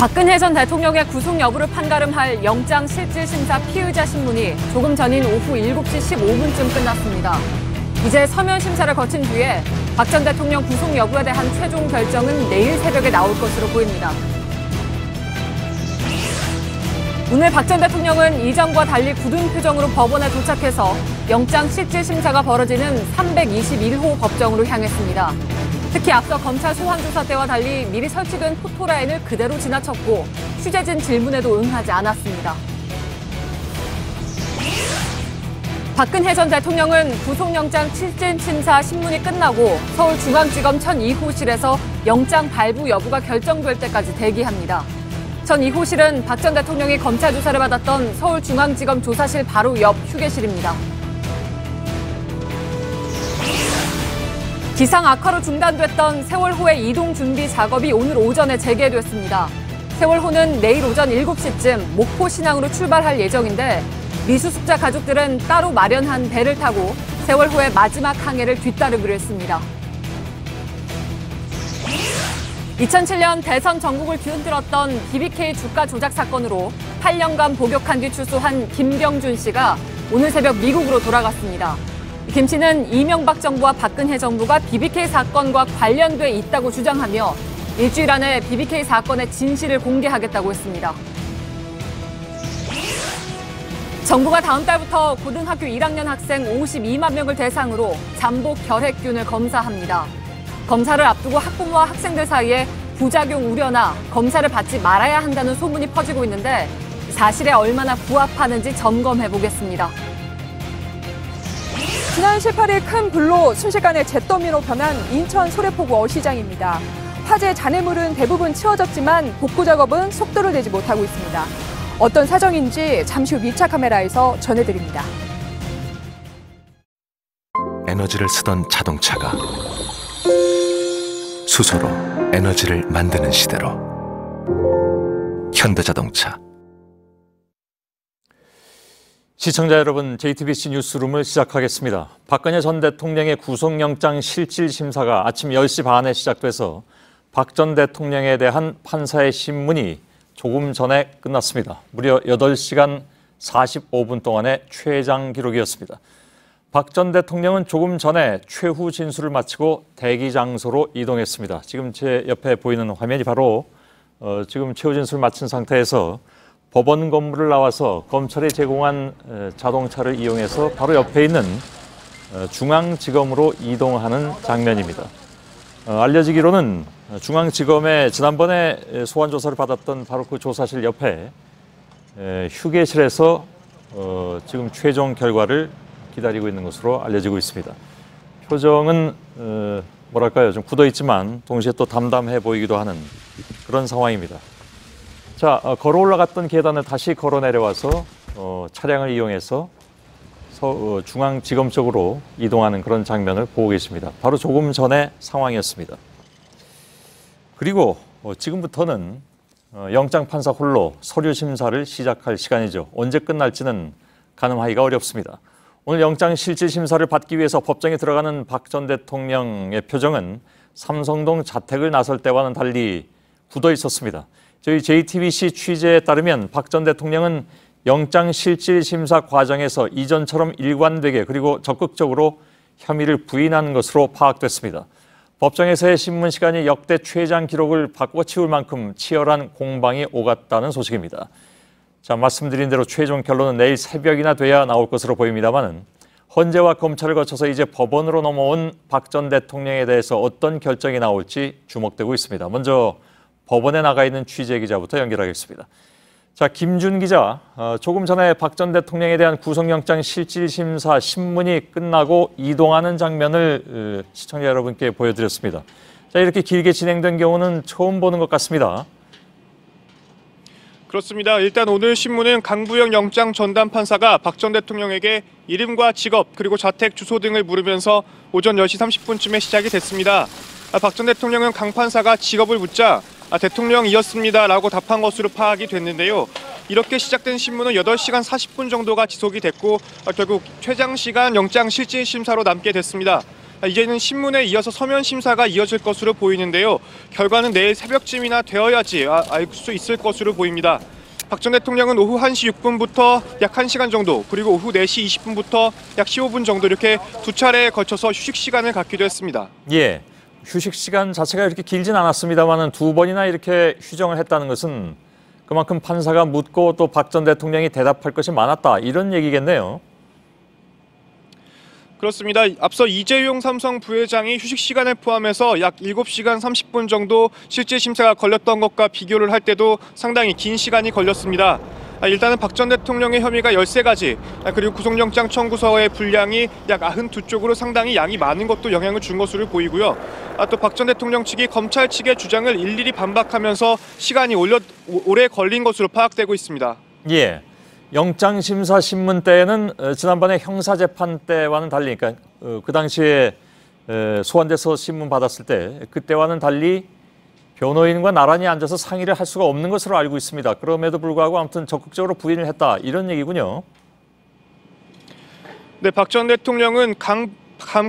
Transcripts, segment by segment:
박근혜 전 대통령의 구속 여부를 판가름할 영장실질심사 피의자 신문이 조금 전인 오후 7시 15분쯤 끝났습니다. 이제 서면 심사를 거친 뒤에 박 전 대통령 구속 여부에 대한 최종 결정은 내일 새벽에 나올 것으로 보입니다. 오늘 박 전 대통령은 이전과 달리 굳은 표정으로 법원에 도착해서 영장실질심사가 벌어지는 321호 법정으로 향했습니다. 특히 앞서 검찰 소환조사 때와 달리 미리 설치된 포토라인을 그대로 지나쳤고 취재진 질문에도 응하지 않았습니다. 박근혜 전 대통령은 구속영장 실질심사 신문이 끝나고 서울중앙지검 천 2호실에서 영장 발부 여부가 결정될 때까지 대기합니다. 천 2호실은 박 전 대통령이 검찰 조사를 받았던 서울중앙지검 조사실 바로 옆 휴게실입니다. 기상 악화로 중단됐던 세월호의 이동 준비 작업이 오늘 오전에 재개됐습니다. 세월호는 내일 오전 7시쯤 목포 신항으로 출발할 예정인데 미수습자 가족들은 따로 마련한 배를 타고 세월호의 마지막 항해를 뒤따르기로 했습니다. 2007년 대선 전국을 뒤흔들었던 BBK 주가 조작 사건으로 8년간 복역한 뒤 출소한 김병준 씨가 오늘 새벽 미국으로 돌아갔습니다. 김 씨는 이명박 정부와 박근혜 정부가 BBK 사건과 관련돼 있다고 주장하며 일주일 안에 BBK 사건의 진실을 공개하겠다고 했습니다. 정부가 다음 달부터 고등학교 1학년 학생 52만 명을 대상으로 잠복 결핵균을 검사합니다. 검사를 앞두고 학부모와 학생들 사이에 부작용 우려나 검사를 받지 말아야 한다는 소문이 퍼지고 있는데 사실에 얼마나 부합하는지 점검해 보겠습니다. 지난 18일 큰 불로 순식간에 잿더미로 변한 인천 소래포구 어시장입니다. 화재 잔해물은 대부분 치워졌지만 복구 작업은 속도를 내지 못하고 있습니다. 어떤 사정인지 잠시 후 밀착 카메라에서 전해드립니다. 에너지를 쓰던 자동차가 수소로 에너지를 만드는 시대로 현대자동차. 시청자 여러분, JTBC 뉴스룸을 시작하겠습니다. 박근혜 전 대통령의 구속영장 실질심사가 아침 10시 반에 시작돼서 박 전 대통령에 대한 판사의 신문이 조금 전에 끝났습니다. 무려 8시간 45분 동안의 최장 기록이었습니다. 박 전 대통령은 조금 전에 최후 진술을 마치고 대기 장소로 이동했습니다. 지금 제 옆에 보이는 화면이 바로 지금 최후 진술을 마친 상태에서 법원 건물을 나와서 검찰이 제공한 자동차를 이용해서 바로 옆에 있는 중앙지검으로 이동하는 장면입니다. 알려지기로는 중앙지검에 지난번에 소환조사를 받았던 바로 그 조사실 옆에 휴게실에서 지금 최종 결과를 기다리고 있는 것으로 알려지고 있습니다. 표정은 뭐랄까요, 좀 굳어 있지만 동시에 또 담담해 보이기도 하는 그런 상황입니다. 자, 걸어 올라갔던 계단을 다시 걸어 내려와서 차량을 이용해서 중앙지검 쪽으로 이동하는 그런 장면을 보고 계십니다. 바로 조금 전의 상황이었습니다. 그리고 지금부터는 영장판사 홀로 서류 심사를 시작할 시간이죠. 언제 끝날지는 가늠하기가 어렵습니다. 오늘 영장실질심사를 받기 위해서 법정에 들어가는 박 전 대통령의 표정은 삼성동 자택을 나설 때와는 달리 굳어 있었습니다. 저희 JTBC 취재에 따르면 박 전 대통령은 영장실질심사 과정에서 이전처럼 일관되게 그리고 적극적으로 혐의를 부인한 것으로 파악됐습니다. 법정에서의 신문 시간이 역대 최장 기록을 바꿔치울 만큼 치열한 공방이 오갔다는 소식입니다. 자, 말씀드린 대로 최종 결론은 내일 새벽이나 돼야 나올 것으로 보입니다만 헌재와 검찰을 거쳐서 이제 법원으로 넘어온 박 전 대통령에 대해서 어떤 결정이 나올지 주목되고 있습니다. 먼저 법원에 나가 있는 취재 기자부터 연결하겠습니다. 자, 김준 기자, 조금 전에 박 전 대통령에 대한 구속영장 실질심사 신문이 끝나고 이동하는 장면을 시청자 여러분께 보여드렸습니다. 자, 이렇게 길게 진행된 경우는 처음 보는 것 같습니다. 그렇습니다. 일단 오늘 신문은 강부영 영장 전담 판사가 박 전 대통령에게 이름과 직업 그리고 자택 주소 등을 물으면서 오전 10시 30분쯤에 시작이 됐습니다. 박 전 대통령은 강 판사가 직업을 묻자 대통령이었습니다라고 답한 것으로 파악이 됐는데요. 이렇게 시작된 신문은 8시간 40분 정도가 지속이 됐고 결국 최장 시간 영장 실질심사로 남게 됐습니다. 이제는 신문에 이어서 서면 심사가 이어질 것으로 보이는데요. 결과는 내일 새벽쯤이나 되어야지 알 수 있을 것으로 보입니다. 박 전 대통령은 오후 1시 6분부터 약 1시간 정도, 그리고 오후 4시 20분부터 약 15분 정도 이렇게 두 차례에 걸쳐서 휴식 시간을 갖기도 했습니다. 예, 휴식 시간 자체가 이렇게 길진 않았습니다만은 두 번이나 이렇게 휴정을 했다는 것은 그만큼 판사가 묻고 또 박 전 대통령이 대답할 것이 많았다, 이런 얘기겠네요. 그렇습니다. 앞서 이재용 삼성 부회장이 휴식 시간을 포함해서 약 7시간 30분 정도 실제 심사가 걸렸던 것과 비교를 할 때도 상당히 긴 시간이 걸렸습니다. 일단은 박 전 대통령의 혐의가 13가지, 그리고 구속영장 청구서의 분량이 약 92쪽으로 상당히 양이 많은 것도 영향을 준 것으로 보이고요. 또 박 전 대통령 측이 검찰 측의 주장을 일일이 반박하면서 시간이 오래 걸린 것으로 파악되고 있습니다. 예, 영장심사신문 때에는 지난번에 형사재판 때와는 달리, 그러니까 그 당시에 소환돼서 신문 받았을 때 그때와는 달리 변호인과 나란히 앉아서 상의를 할 수가 없는 것으로 알고 있습니다. 그럼에도 불구하고 아무튼 적극적으로 부인을 했다, 이런 얘기군요. 네, 박 전 대통령은 강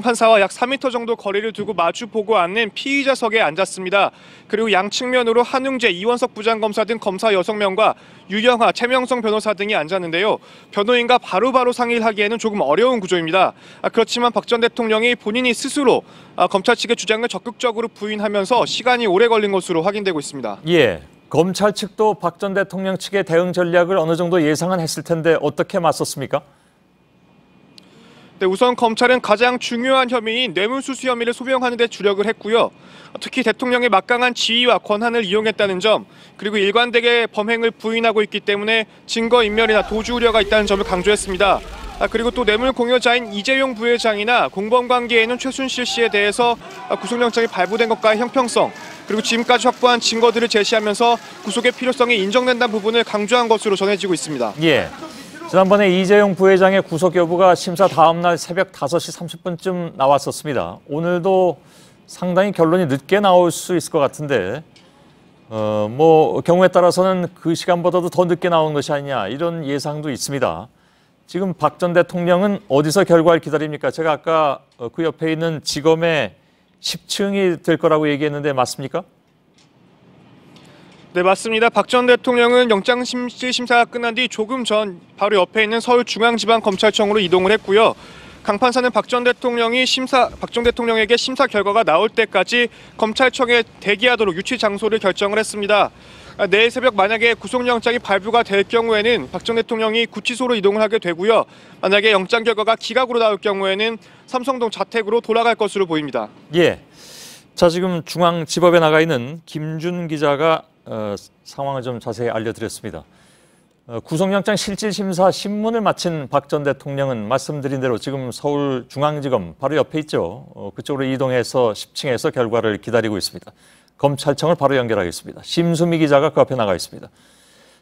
판사와 약 4m 정도 거리를 두고 마주 보고 앉는 피의자석에 앉았습니다. 그리고 양측면으로 한웅재, 이원석 부장검사 등 검사 6명과 유영하, 최명성 변호사 등이 앉았는데요. 변호인과 바로바로 상의를 하기에는 조금 어려운 구조입니다. 그렇지만 박 전 대통령이 본인이 스스로 검찰 측의 주장을 적극적으로 부인하면서 시간이 오래 걸린 것으로 확인되고 있습니다. 예, 검찰 측도 박 전 대통령 측의 대응 전략을 어느 정도 예상은 했을 텐데 어떻게 맞섰습니까? 네, 우선 검찰은 가장 중요한 혐의인 뇌물수수 혐의를 소명하는 데 주력을 했고요. 특히 대통령의 막강한 지위와 권한을 이용했다는 점, 그리고 일관되게 범행을 부인하고 있기 때문에 증거인멸이나 도주 우려가 있다는 점을 강조했습니다. 그리고 또 뇌물 공여자인 이재용 부회장이나 공범관계에 있는 최순실 씨에 대해서 구속영장이 발부된 것과의 형평성, 그리고 지금까지 확보한 증거들을 제시하면서 구속의 필요성이 인정된다는 부분을 강조한 것으로 전해지고 있습니다. 예. 지난번에 이재용 부회장의 구속 여부가 심사 다음 날 새벽 5시 30분쯤 나왔었습니다. 오늘도 상당히 결론이 늦게 나올 수 있을 것 같은데 경우에 따라서는 그 시간보다도 더 늦게 나온 것이 아니냐, 이런 예상도 있습니다. 지금 박 전 대통령은 어디서 결과를 기다립니까? 제가 아까 그 옆에 있는 지검의 10층이 될 거라고 얘기했는데 맞습니까? 네, 맞습니다. 박 전 대통령은 영장심사가 끝난 뒤 조금 전 바로 옆에 있는 서울중앙지방검찰청으로 이동을 했고요. 강 판사는 박 전 대통령에게 심사 결과가 나올 때까지 검찰청에 대기하도록 유치 장소를 결정을 했습니다. 내일 새벽 만약에 구속영장이 발부가 될 경우에는 박 전 대통령이 구치소로 이동을 하게 되고요. 만약에 영장 결과가 기각으로 나올 경우에는 삼성동 자택으로 돌아갈 것으로 보입니다. 예. 자, 지금 중앙지법에 나가 있는 김준 기자가 상황을 좀 자세히 알려드렸습니다. 구속영장 실질심사 신문을 마친 박 전 대통령은 말씀드린 대로 지금 서울중앙지검 바로 옆에 있죠. 그쪽으로 이동해서 10층에서 결과를 기다리고 있습니다. 검찰청을 바로 연결하겠습니다. 심수미 기자가 그 앞에 나가 있습니다.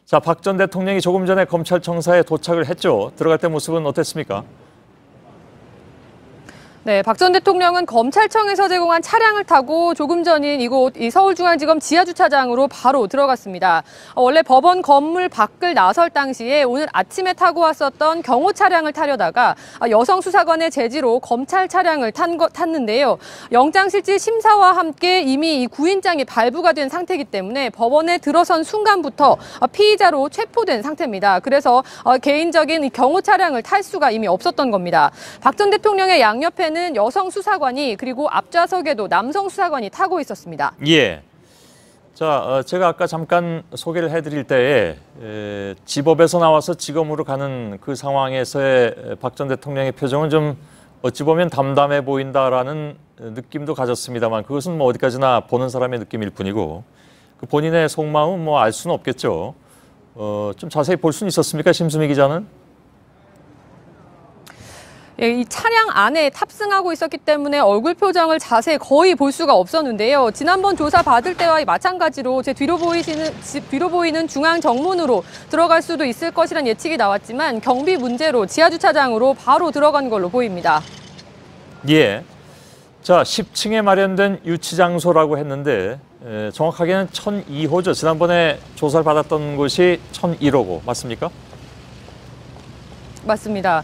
자, 박 전 대통령이 조금 전에 검찰청사에 도착을 했죠. 들어갈 때 모습은 어땠습니까? 네, 박 전 대통령은 검찰청에서 제공한 차량을 타고 조금 전인 이곳 서울중앙지검 지하주차장으로 바로 들어갔습니다. 원래 법원 건물 밖을 나설 당시에 오늘 아침에 타고 왔었던 경호 차량을 타려다가 여성 수사관의 제지로 검찰 차량을 탔는데요. 영장실질 심사와 함께 이미 이 구인장이 발부가 된 상태이기 때문에 법원에 들어선 순간부터 피의자로 체포된 상태입니다. 그래서 개인적인 이 경호 차량을 탈 수가 이미 없었던 겁니다. 박 전 대통령의 양옆에 는 여성 수사관이, 그리고 앞좌석에도 남성 수사관이 타고 있었습니다. 예. 자, 제가 아까 잠깐 소개를 해드릴 때에 지법에서 나와서 지검으로 가는 그 상황에서의 박 전 대통령의 표정은 좀 어찌 보면 담담해 보인다라는 느낌도 가졌습니다만 그것은 뭐 어디까지나 보는 사람의 느낌일 뿐이고 그 본인의 속마음은 뭐 알 수는 없겠죠. 좀 자세히 볼 수는 있었습니까, 심수미 기자는? 이 차량 안에 탑승하고 있었기 때문에 얼굴 표정을 자세히 거의 볼 수가 없었는데요. 지난번 조사 받을 때와 마찬가지로 제 뒤로 보이는 중앙 정문으로 들어갈 수도 있을 것이란 예측이 나왔지만 경비 문제로 지하주차장으로 바로 들어간 걸로 보입니다. 예. 자, 10층에 마련된 유치 장소라고 했는데 정확하게는 1002호죠. 지난번에 조사를 받았던 곳이 1001호고 맞습니까? 맞습니다.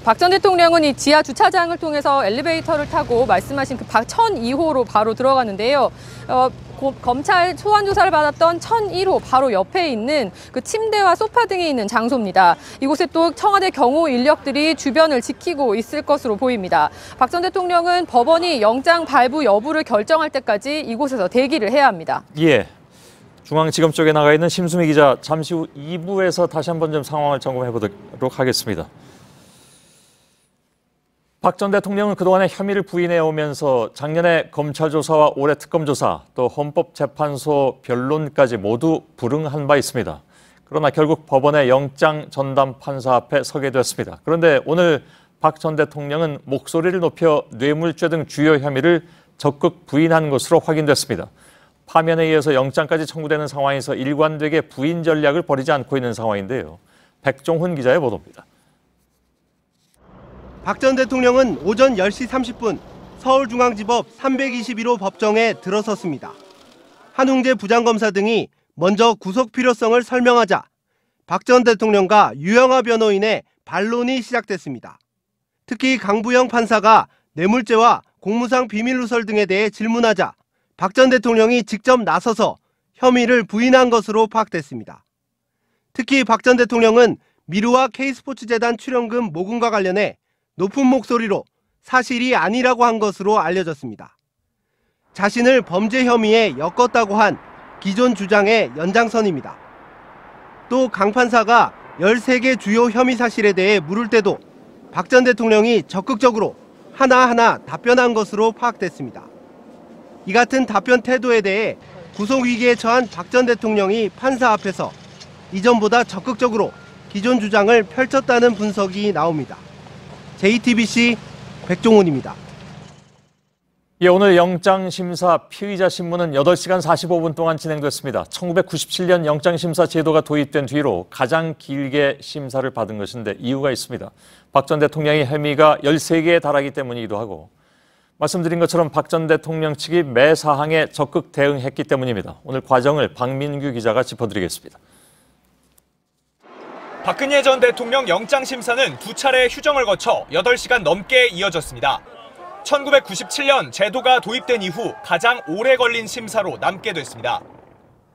박 전 대통령은 이 지하 주차장을 통해서 엘리베이터를 타고 말씀하신 그 1002호로 바로 들어갔는데요. 검찰 소환 조사를 받았던 1001호 바로 옆에 있는 그 침대와 소파 등이 있는 장소입니다. 이곳에 또 청와대 경호 인력들이 주변을 지키고 있을 것으로 보입니다. 박 전 대통령은 법원이 영장 발부 여부를 결정할 때까지 이곳에서 대기를 해야 합니다. 예. 중앙지검 쪽에 나가 있는 심수미 기자, 잠시 후 2부에서 다시 한번 좀 상황을 점검해 보도록 하겠습니다. 박 전 대통령은 그동안의 혐의를 부인해 오면서 작년에 검찰 조사와 올해 특검 조사, 또 헌법재판소 변론까지 모두 불응한 바 있습니다. 그러나 결국 법원의 영장 전담 판사 앞에 서게 되었습니다. 그런데 오늘 박 전 대통령은 목소리를 높여 뇌물죄 등 주요 혐의를 적극 부인한 것으로 확인됐습니다. 파면에 의해서 영장까지 청구되는 상황에서 일관되게 부인 전략을 벌이지 않고 있는 상황인데요. 백종훈 기자의 보도입니다. 박 전 대통령은 오전 10시 30분 서울중앙지법 321호 법정에 들어섰습니다. 한웅재 부장검사 등이 먼저 구속 필요성을 설명하자 박 전 대통령과 유영하 변호인의 반론이 시작됐습니다. 특히 강부영 판사가 뇌물죄와 공무상 비밀누설 등에 대해 질문하자 박 전 대통령이 직접 나서서 혐의를 부인한 것으로 파악됐습니다. 특히 박 전 대통령은 미르와 K스포츠재단 출연금 모금과 관련해 높은 목소리로 사실이 아니라고 한 것으로 알려졌습니다. 자신을 범죄 혐의에 엮었다고 한 기존 주장의 연장선입니다. 또 강 판사가 13개 주요 혐의 사실에 대해 물을 때도 박 전 대통령이 적극적으로 하나하나 답변한 것으로 파악됐습니다. 이 같은 답변 태도에 대해 구속 위기에 처한 박 전 대통령이 판사 앞에서 이전보다 적극적으로 기존 주장을 펼쳤다는 분석이 나옵니다. JTBC 백종훈입니다. 예, 오늘 영장심사 피의자 신문은 8시간 45분 동안 진행됐습니다. 1997년 영장심사 제도가 도입된 뒤로 가장 길게 심사를 받은 것인데 이유가 있습니다. 박 전 대통령의 혐의가 13개에 달하기 때문이기도 하고 말씀드린 것처럼 박 전 대통령 측이 매 사항에 적극 대응했기 때문입니다. 오늘 과정을 박민규 기자가 짚어드리겠습니다. 박근혜 전 대통령 영장심사는 두 차례 휴정을 거쳐 8시간 넘게 이어졌습니다. 1997년 제도가 도입된 이후 가장 오래 걸린 심사로 남게 됐습니다.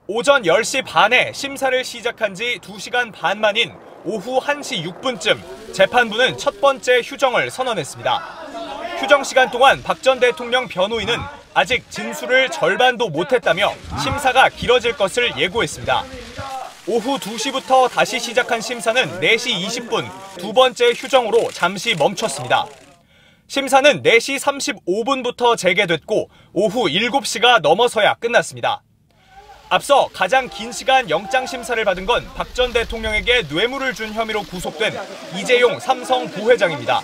오전 10시 반에 심사를 시작한 지 2시간 반 만인 오후 1시 6분쯤 재판부는 첫 번째 휴정을 선언했습니다. 휴정 시간 동안 박 전 대통령 변호인은 아직 진술을 절반도 못했다며 심사가 길어질 것을 예고했습니다. 오후 2시부터 다시 시작한 심사는 4시 20분 두 번째 휴정으로 잠시 멈췄습니다. 심사는 4시 35분부터 재개됐고 오후 7시가 넘어서야 끝났습니다. 앞서 가장 긴 시간 영장심사를 받은 건 박 전 대통령에게 뇌물을 준 혐의로 구속된 이재용 삼성 부회장입니다.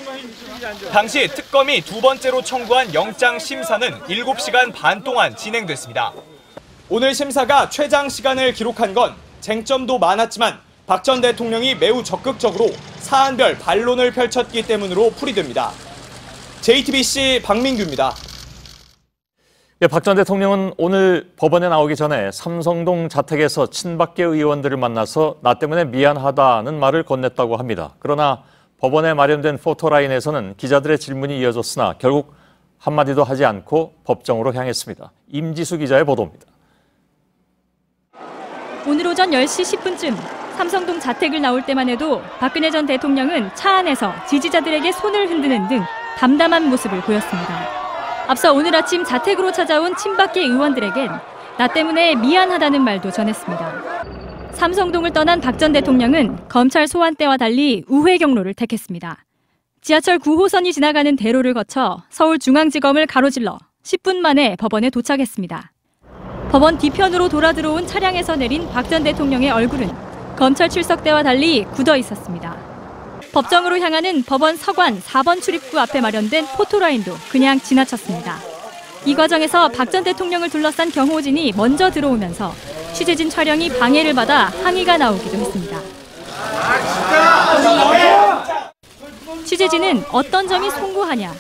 당시 특검이 두 번째로 청구한 영장심사는 7시간 반 동안 진행됐습니다. 오늘 심사가 최장 시간을 기록한 건 쟁점도 많았지만 박 전 대통령이 매우 적극적으로 사안별 반론을 펼쳤기 때문으로 풀이됩니다. JTBC 박민규입니다. 예, 박 전 대통령은 오늘 법원에 나오기 전에 삼성동 자택에서 친박계 의원들을 만나서 나 때문에 미안하다는 말을 건넸다고 합니다. 그러나 법원에 마련된 포토라인에서는 기자들의 질문이 이어졌으나 결국 한마디도 하지 않고 법정으로 향했습니다. 임지수 기자의 보도입니다. 오늘 오전 10시 10분쯤 삼성동 자택을 나올 때만 해도 박근혜 전 대통령은 차 안에서 지지자들에게 손을 흔드는 등 담담한 모습을 보였습니다. 앞서 오늘 아침 자택으로 찾아온 친박계 의원들에겐 나 때문에 미안하다는 말도 전했습니다. 삼성동을 떠난 박 전 대통령은 검찰 소환 때와 달리 우회 경로를 택했습니다. 지하철 9호선이 지나가는 대로를 거쳐 서울중앙지검을 가로질러 10분 만에 법원에 도착했습니다. 법원 뒤편으로 돌아 들어온 차량에서 내린 박 전 대통령의 얼굴은 검찰 출석 때와 달리 굳어 있었습니다. 법정으로 향하는 법원 서관 4번 출입구 앞에 마련된 포토라인도 그냥 지나쳤습니다. 이 과정에서 박 전 대통령을 둘러싼 경호진이 먼저 들어오면서 취재진 촬영이 방해를 받아 항의가 나오기도 했습니다. 취재진은 어떤 점이 송구하냐,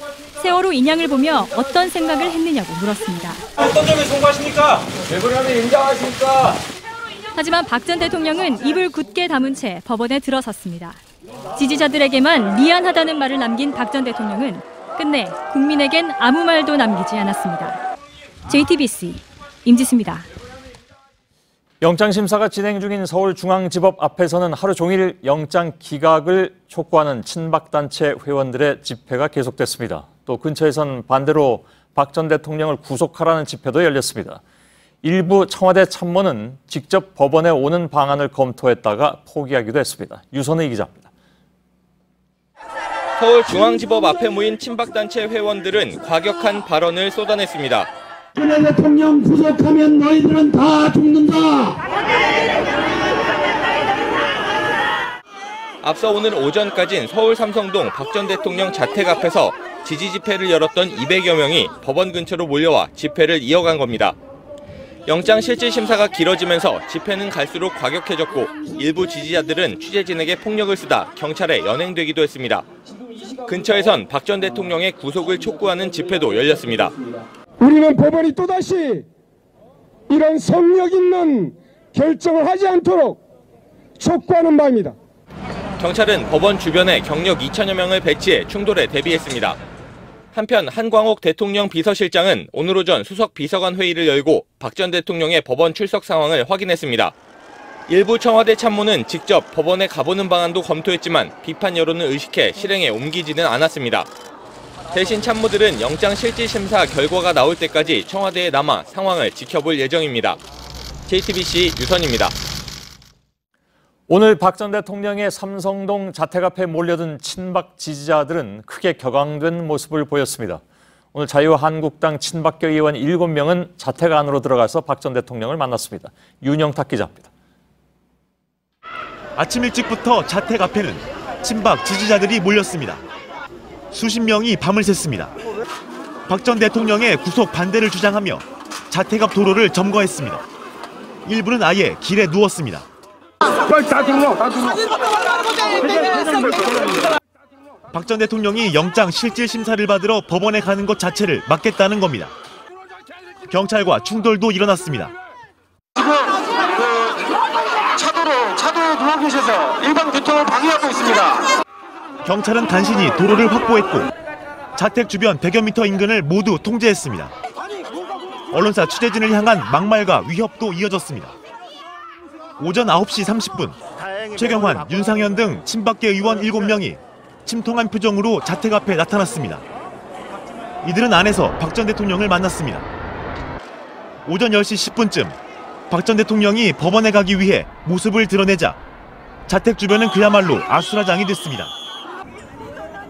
세월호 인양을 보며 어떤 생각을 했느냐고 물었습니다. 어떤 점이 송구하십니까? 왜 그러면 인정하십니까? 하지만 박 전 대통령은 입을 굳게 다문 채 법원에 들어섰습니다. 지지자들에게만 미안하다는 말을 남긴 박 전 대통령은 끝내 국민에겐 아무 말도 남기지 않았습니다. JTBC 임지수입니다. 영장심사가 진행 중인 서울중앙지법 앞에서는 하루 종일 영장 기각을 촉구하는 친박단체 회원들의 집회가 계속됐습니다. 또 근처에선 반대로 박 전 대통령을 구속하라는 집회도 열렸습니다. 일부 청와대 참모는 직접 법원에 오는 방안을 검토했다가 포기하기도 했습니다. 유선의 기자입니다. 서울중앙지법 앞에 모인 친박단체 회원들은 과격한 발언을 쏟아냈습니다. 박근혜 대통령 구속하면 너희들은 다 죽는다. 앞서 오늘 오전까진 서울 삼성동 박 전 대통령 자택 앞에서 지지 집회를 열었던 200여 명이 법원 근처로 몰려와 집회를 이어간 겁니다. 영장 실질 심사가 길어지면서 집회는 갈수록 과격해졌고 일부 지지자들은 취재진에게 폭력을 쓰다 경찰에 연행되기도 했습니다. 근처에선 박 전 대통령의 구속을 촉구하는 집회도 열렸습니다. 우리는 법원이 또다시 이런 성력 있는 결정을 하지 않도록 촉구하는 바입니다. 경찰은 법원 주변에 경력 2천여 명을 배치해 충돌에 대비했습니다. 한편 한광옥 대통령 비서실장은 오늘 오전 수석 비서관 회의를 열고 박 전 대통령의 법원 출석 상황을 확인했습니다. 일부 청와대 참모는 직접 법원에 가보는 방안도 검토했지만 비판 여론을 의식해 실행에 옮기지는 않았습니다. 대신 참모들은 영장 실질 심사 결과가 나올 때까지 청와대에 남아 상황을 지켜볼 예정입니다. JTBC 유선입니다. 오늘 박 전 대통령의 삼성동 자택 앞에 몰려든 친박 지지자들은 크게 격앙된 모습을 보였습니다. 오늘 자유한국당 친박계 의원 7명은 자택 안으로 들어가서 박 전 대통령을 만났습니다. 윤영탁 기자입니다. 아침 일찍부터 자택 앞에는 친박 지지자들이 몰렸습니다. 수십 명이 밤을 샜습니다. 박 전 대통령의 구속 반대를 주장하며 자택 앞 도로를 점거했습니다. 일부는 아예 길에 누웠습니다. 박 전 대통령이 영장 실질 심사를 받으러 법원에 가는 것 자체를 막겠다는 겁니다. 경찰과 충돌도 일어났습니다. 지금 차도에 누워 계셔서 일반 교통을 방해하고 있습니다. 경찰은 간신히 도로를 확보했고 자택 주변 100여 미터 인근을 모두 통제했습니다. 언론사 취재진을 향한 막말과 위협도 이어졌습니다. 오전 9시 30분 최경환, 윤상현 등 친박계 의원 7명이 침통한 표정으로 자택 앞에 나타났습니다. 이들은 안에서 박 전 대통령을 만났습니다. 오전 10시 10분쯤 박 전 대통령이 법원에 가기 위해 모습을 드러내자 자택 주변은 그야말로 아수라장이 됐습니다.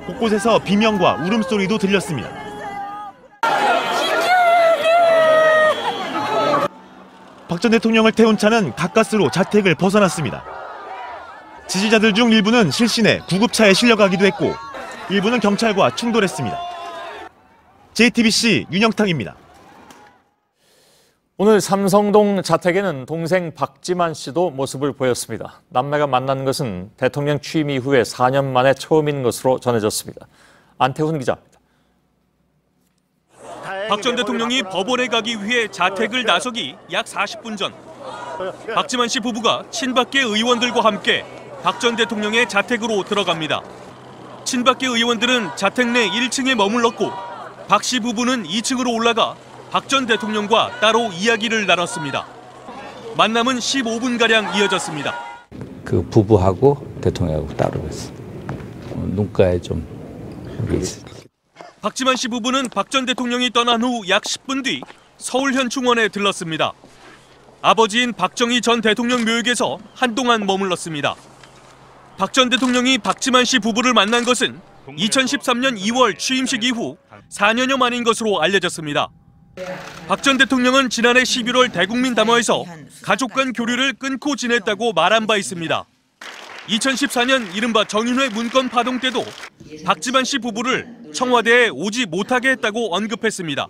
곳곳에서 비명과 울음소리도 들렸습니다. 박 전 대통령을 태운 차는 가까스로 자택을 벗어났습니다. 지지자들 중 일부는 실신해 구급차에 실려가기도 했고 일부는 경찰과 충돌했습니다. JTBC 윤영탁입니다. 오늘 삼성동 자택에는 동생 박지만 씨도 모습을 보였습니다. 남매가 만난 것은 대통령 취임 이후에 4년 만에 처음인 것으로 전해졌습니다. 안태훈 기자입니다. 박 전 대통령이 법원에 가기 위해 자택을 나서기 약 40분 전 박지만 씨 부부가 친박계 의원들과 함께 박 전 대통령의 자택으로 들어갑니다. 친박계 의원들은 자택 내 1층에 머물렀고 박 씨 부부는 2층으로 올라가 박 전 대통령과 따로 이야기를 나눴습니다. 만남은 15분가량 이어졌습니다. 그 부부하고 대통령하고 따로 했어. 눈가에 좀 박지만 씨 부부는 박 전 대통령이 떠난 후 약 10분 뒤 서울 현충원에 들렀습니다. 아버지인 박정희 전 대통령 묘역에서 한동안 머물렀습니다. 박 전 대통령이 박지만 씨 부부를 만난 것은 2013년 2월 취임식 이후 4년여 만인 것으로 알려졌습니다. 박 전 대통령은 지난해 11월 대국민 담화에서 가족 간 교류를 끊고 지냈다고 말한 바 있습니다. 2014년 이른바 정윤회 문건 파동 때도 박지만 씨 부부를 청와대에 오지 못하게 했다고 언급했습니다.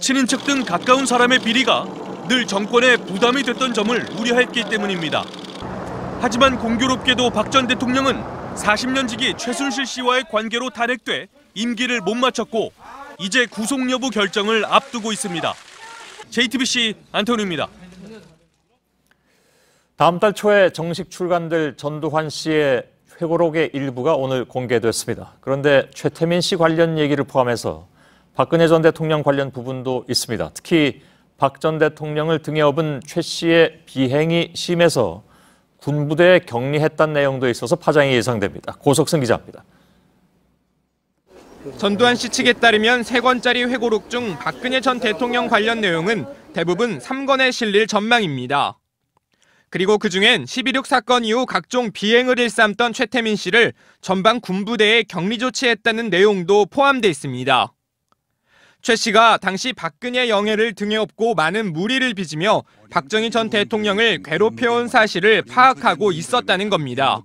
친인척 등 가까운 사람의 비리가 늘 정권에 부담이 됐던 점을 우려했기 때문입니다. 하지만 공교롭게도 박 전 대통령은 40년 지기 최순실 씨와의 관계로 탄핵돼 임기를 못 마쳤고 이제 구속 여부 결정을 앞두고 있습니다. JTBC 안태훈입니다. 다음 달 초에 정식 출간될 전두환 씨의 회고록의 일부가 오늘 공개됐습니다. 그런데 최태민 씨 관련 얘기를 포함해서 박근혜 전 대통령 관련 부분도 있습니다. 특히 박 전 대통령을 등에 업은 최 씨의 비행이 심해서 군부대에 격리했다는 내용도 있어서 파장이 예상됩니다. 고석승 기자입니다. 전두환 씨 측에 따르면 3권짜리 회고록 중 박근혜 전 대통령 관련 내용은 대부분 3권에 실릴 전망입니다. 그리고 그중엔 11.6 사건 이후 각종 비행을 일삼던 최태민 씨를 전방 군부대에 격리 조치했다는 내용도 포함돼 있습니다. 최 씨가 당시 박근혜 영예를 등에 업고 많은 물의를 빚으며 박정희 전 대통령을 괴롭혀온 사실을 파악하고 있었다는 겁니다.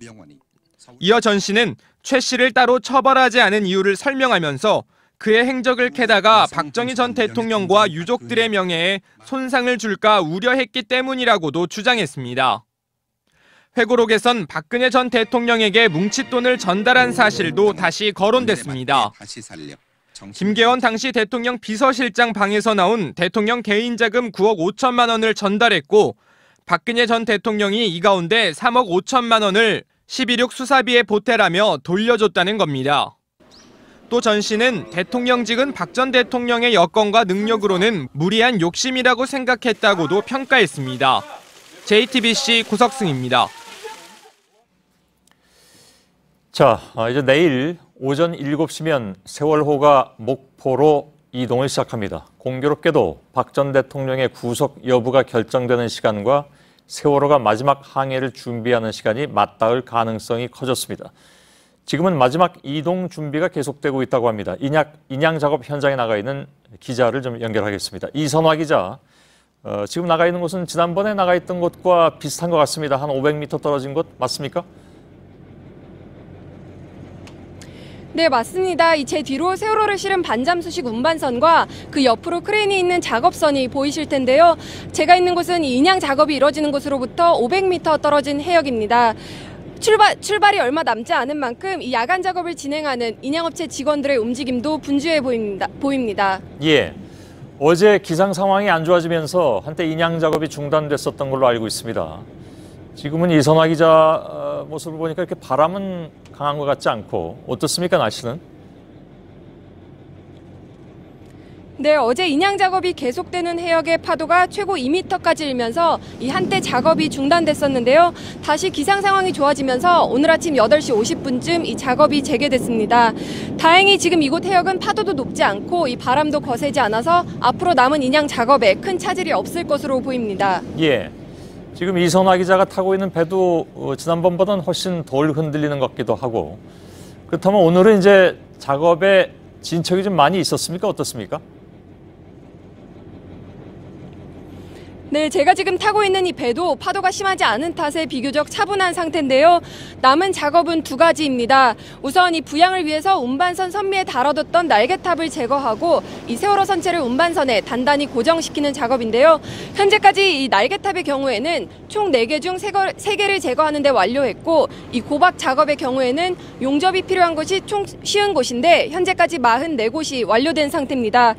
이어 전 씨는 최 씨를 따로 처벌하지 않은 이유를 설명하면서 그의 행적을 캐다가 박정희 전 대통령과 유족들의 명예에 손상을 줄까 우려했기 때문이라고도 주장했습니다. 회고록에선 박근혜 전 대통령에게 뭉칫돈을 전달한 사실도 다시 거론됐습니다. 김계원 당시 대통령 비서실장 방에서 나온 대통령 개인자금 9억 5천만 원을 전달했고 박근혜 전 대통령이 이 가운데 3억 5천만 원을 11.6 수사비에 보태라며 돌려줬다는 겁니다. 또 전 씨는 대통령직은 박 전 대통령의 여건과 능력으로는 무리한 욕심이라고 생각했다고도 평가했습니다. JTBC 고석승입니다. 자, 이제 내일 오전 7시면 세월호가 목포로 이동을 시작합니다. 공교롭게도 박 전 대통령의 구속 여부가 결정되는 시간과 세월호가 마지막 항해를 준비하는 시간이 맞닿을 가능성이 커졌습니다. 지금은 마지막 이동 준비가 계속되고 있다고 합니다. 인양 작업 현장에 나가 있는 기자를 좀 연결하겠습니다. 이선화 기자, 지금 나가 있는 곳은 지난번에 나가 있던 곳과 비슷한 것 같습니다. 한 500m 떨어진 곳 맞습니까? 네, 맞습니다. 제 뒤로 세월호를 실은 반잠수식 운반선과 그 옆으로 크레인이 있는 작업선이 보이실 텐데요. 제가 있는 곳은 인양 작업이 이뤄지는 곳으로부터 500m 떨어진 해역입니다. 출발이 얼마 남지 않은 만큼 이 야간 작업을 진행하는 인양업체 직원들의 움직임도 분주해 보입니다. 예, 어제 기상 상황이 안 좋아지면서 한때 인양 작업이 중단됐었던 걸로 알고 있습니다. 지금은 이선화 기자 모습을 보니까 이렇게 바람은 강한 것 같지 않고 어떻습니까, 날씨는? 네, 어제 인양 작업이 계속되는 해역의 파도가 최고 2m까지 일면서 이 한때 작업이 중단됐었는데요. 다시 기상 상황이 좋아지면서 오늘 아침 8시 50분쯤 이 작업이 재개됐습니다. 다행히 지금 이곳 해역은 파도도 높지 않고 이 바람도 거세지 않아서 앞으로 남은 인양 작업에 큰 차질이 없을 것으로 보입니다. 예. 지금 이선화 기자가 타고 있는 배도 지난번보다는 훨씬 덜 흔들리는 것 같기도 하고, 그렇다면 오늘은 이제 작업에 진척이 좀 많이 있었습니까? 어떻습니까? 네, 제가 지금 타고 있는 이 배도 파도가 심하지 않은 탓에 비교적 차분한 상태인데요. 남은 작업은 2가지입니다. 우선 이 부양을 위해서 운반선 선미에 달아뒀던 날개탑을 제거하고 이 세월호 선체를 운반선에 단단히 고정시키는 작업인데요. 현재까지 이 날개탑의 경우에는 총 4개 중 3개를 제거하는 데 완료했고, 이 고박 작업의 경우에는 용접이 필요한 곳이 총 50곳인데 현재까지 44곳이 완료된 상태입니다.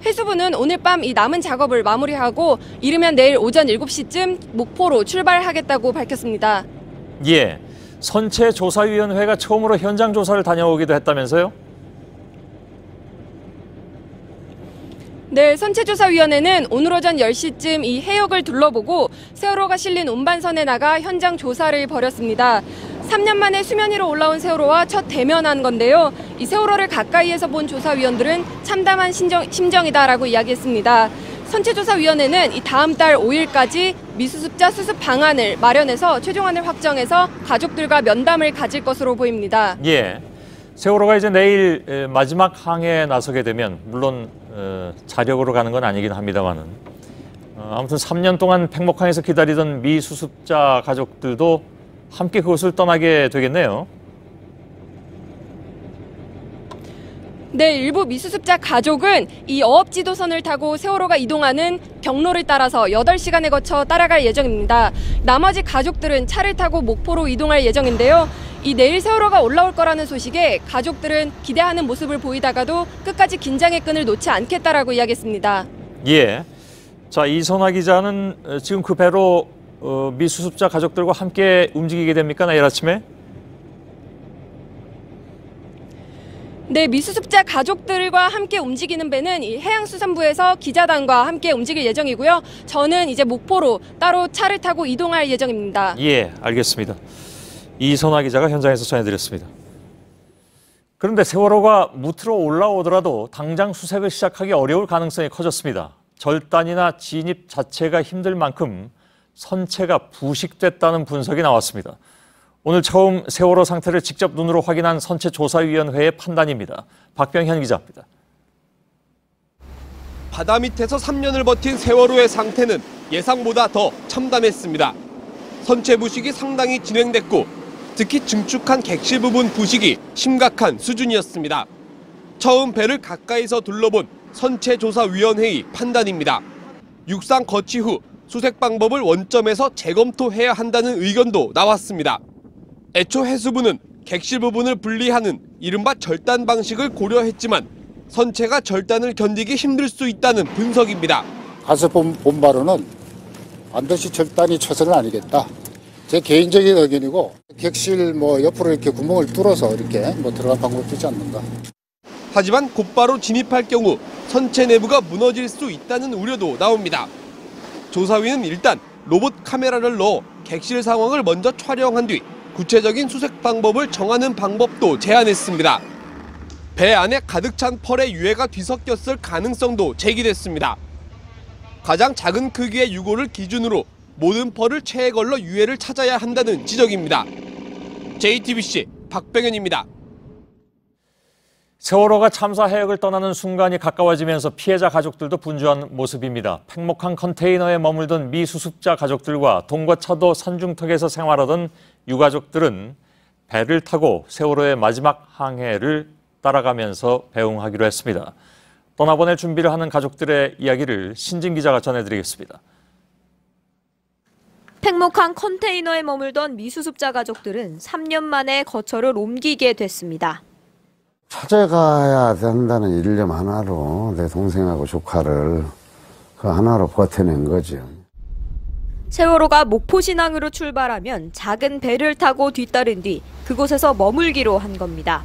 해수부는 오늘 밤 이 남은 작업을 마무리하고 이르면 내일 오전 7시쯤 목포로 출발하겠다고 밝혔습니다. 예, 선체조사위원회가 처음으로 현장 조사를 다녀오기도 했다면서요? 네, 선체조사위원회는 오늘 오전 10시쯤 이 해역을 둘러보고 세월호가 실린 운반선에 나가 현장 조사를 벌였습니다. 3년 만에 수면 위로 올라온 세월호와 첫 대면한 건데요. 이 세월호를 가까이에서 본 조사위원들은 참담한 심정이다라고 이야기했습니다. 선체조사위원회는 이 다음 달 5일까지 미수습자 수습 방안을 마련해서 최종안을 확정해서 가족들과 면담을 가질 것으로 보입니다. 예, 세월호가 이제 내일 마지막 항해에 나서게 되면 물론 자력으로 가는 건 아니긴 합니다만은 아무튼 3년 동안 팽목항에서 기다리던 미수습자 가족들도 함께 그곳을 떠나게 되겠네요. 네, 일부 미수습자 가족은 이 어업지도선을 타고 세월호가 이동하는 경로를 따라서 8시간에 거쳐 따라갈 예정입니다. 나머지 가족들은 차를 타고 목포로 이동할 예정인데요. 이 내일 세월호가 올라올 거라는 소식에 가족들은 기대하는 모습을 보이다가도 끝까지 긴장의 끈을 놓지 않겠다라고 이야기했습니다. 예, 자, 이선화 기자는 지금 그 배로 미수습자 가족들과 함께 움직이게 됩니까, 내일 아침에? 네, 미수습자 가족들과 함께 움직이는 배는 이 해양수산부에서 기자단과 함께 움직일 예정이고요. 저는 이제 목포로 따로 차를 타고 이동할 예정입니다. 예, 알겠습니다. 이선화 기자가 현장에서 전해드렸습니다. 그런데 세월호가 무트로 올라오더라도 당장 수색을 시작하기 어려울 가능성이 커졌습니다. 절단이나 진입 자체가 힘들 만큼 선체가 부식됐다는 분석이 나왔습니다. 오늘 처음 세월호 상태를 직접 눈으로 확인한 선체조사위원회의 판단입니다. 박병현 기자입니다. 바다 밑에서 3년을 버틴 세월호의 상태는 예상보다 더 참담했습니다. 선체 부식이 상당히 진행됐고 특히 증축한 객실 부분 부식이 심각한 수준이었습니다. 처음 배를 가까이서 둘러본 선체조사위원회의 판단입니다. 육상 거치 후 수색 방법을 원점에서 재검토해야 한다는 의견도 나왔습니다. 애초 해수부는 객실 부분을 분리하는 이른바 절단 방식을 고려했지만 선체가 절단을 견디기 힘들 수 있다는 분석입니다. 가서 본 바로는 반드시 절단이 최선은 아니겠다. 제 개인적인 의견이고 객실 옆으로 이렇게 구멍을 뚫어서 이렇게 들어갈 방법도 있지 않는가. 하지만 곧바로 진입할 경우 선체 내부가 무너질 수 있다는 우려도 나옵니다. 조사위는 일단 로봇 카메라를 넣어 객실 상황을 먼저 촬영한 뒤 구체적인 수색 방법을 정하는 방법도 제안했습니다. 배 안에 가득 찬 펄의 유해가 뒤섞였을 가능성도 제기됐습니다. 가장 작은 크기의 유골을 기준으로 모든 펄을 체에 걸러 유해를 찾아야 한다는 지적입니다. JTBC 박병현입니다. 세월호가 참사 해역을 떠나는 순간이 가까워지면서 피해자 가족들도 분주한 모습입니다. 팽목한 컨테이너에 머물던 미수습자 가족들과 동거차도 산중턱에서 생활하던 유가족들은 배를 타고 세월호의 마지막 항해를 따라가면서 배웅하기로 했습니다. 떠나보낼 준비를 하는 가족들의 이야기를 신진 기자가 전해드리겠습니다. 팽목한 컨테이너에 머물던 미수습자 가족들은 3년 만에 거처를 옮기게 됐습니다. 찾아가야 된다는 일념 하나로 내 동생하고 조카를 그 하나로 버텨낸 거죠. 세월호가 목포신항으로 출발하면 작은 배를 타고 뒤따른 뒤 그곳에서 머물기로 한 겁니다.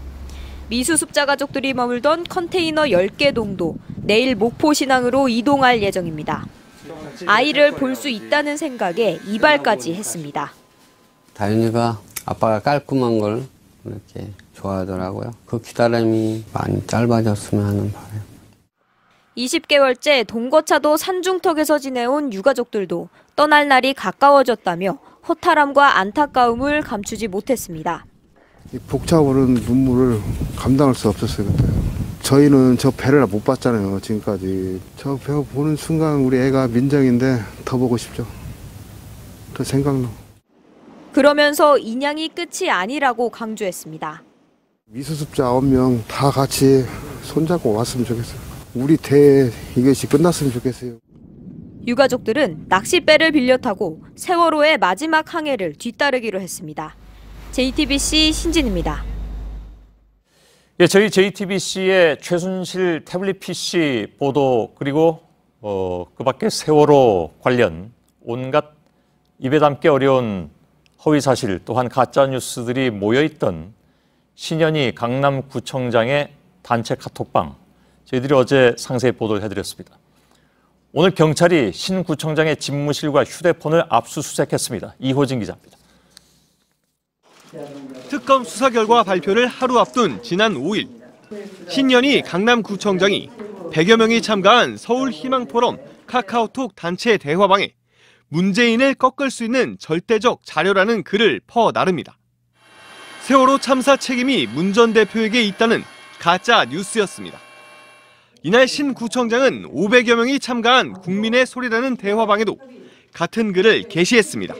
미수습자 가족들이 머물던 컨테이너 10개 동도 내일 목포신항으로 이동할 예정입니다. 아이를 볼 수 있다는 생각에 이발까지 했습니다. 다윤이가 아빠가 깔끔한 걸 이렇게 좋아하더라고요. 그 기다림이 많이 짧아졌으면 하는 바람. 20개월째 동거차도 산중턱에서 지내온 유가족들도 떠날 날이 가까워졌다며 허탈함과 안타까움을 감추지 못했습니다. 이 벅차오르는 눈물을 감당할 수 없었어요. 그때. 저희는 저 배를 못 봤잖아요. 지금까지. 저 배 보는 순간 우리 애가 민정인데 더 보고 싶죠. 더 생각나. 그러면서 인양이 끝이 아니라고 강조했습니다. 미수습자 9명 다 같이 손잡고 왔으면 좋겠어요. 우리 대에 이것이 끝났으면 좋겠어요. 유가족들은 낚싯배를 빌려 타고 세월호의 마지막 항해를 뒤따르기로 했습니다. JTBC 신진입니다. 예, 저희 JTBC의 최순실 태블릿 PC 보도 그리고 그 밖에 세월호 관련 온갖 입에 담기 어려운 허위 사실 또한 가짜 뉴스들이 모여있던 신현희 강남구청장의 단체 카톡방 저희들이 어제 상세히 보도를 해드렸습니다. 오늘 경찰이 신 구청장의 집무실과 휴대폰을 압수수색했습니다. 이호진 기자입니다. 특검 수사 결과 발표를 하루 앞둔 지난 5일 신현희 강남구청장이 100여 명이 참가한 서울희망포럼 카카오톡 단체 대화방에 문재인을 꺾을 수 있는 절대적 자료라는 글을 퍼나릅니다. 세월호 참사 책임이 문 전 대표에게 있다는 가짜 뉴스였습니다. 이날 신 구청장은 500여 명이 참가한 국민의 소리라는 대화방에도 같은 글을 게시했습니다.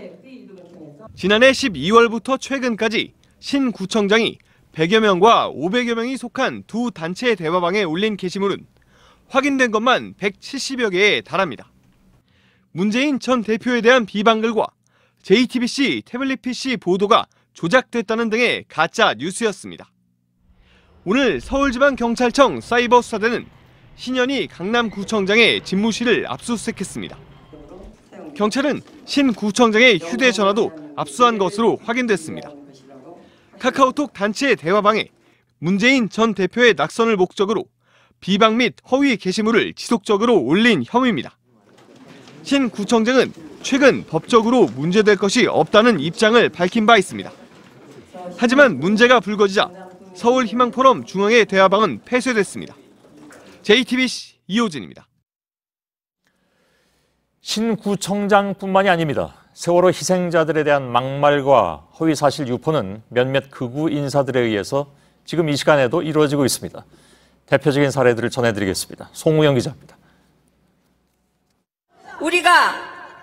지난해 12월부터 최근까지 신 구청장이 100여 명과 500여 명이 속한 두 단체의 대화방에 올린 게시물은 확인된 것만 170여 개에 달합니다. 문재인 전 대표에 대한 비방글과 JTBC 태블릿 PC 보도가 조작됐다는 등의 가짜 뉴스였습니다. 오늘 서울지방경찰청 사이버수사대는 신현희 강남구청장의 집무실을 압수수색했습니다. 경찰은 신 구청장의 휴대전화도 압수한 것으로 확인됐습니다. 카카오톡 단체 대화방에 문재인 전 대표의 낙선을 목적으로 비방 및 허위 게시물을 지속적으로 올린 혐의입니다. 신 구청장은 최근 법적으로 문제될 것이 없다는 입장을 밝힌 바 있습니다. 하지만 문제가 불거지자 서울희망포럼 중앙회 대화방은 폐쇄됐습니다. JTBC 이호진입니다. 신 구청장뿐만이 아닙니다. 세월호 희생자들에 대한 막말과 허위사실 유포는 몇몇 극우 인사들에 의해서 지금 이 시간에도 이루어지고 있습니다. 대표적인 사례들을 전해드리겠습니다. 송우영 기자입니다. 우리가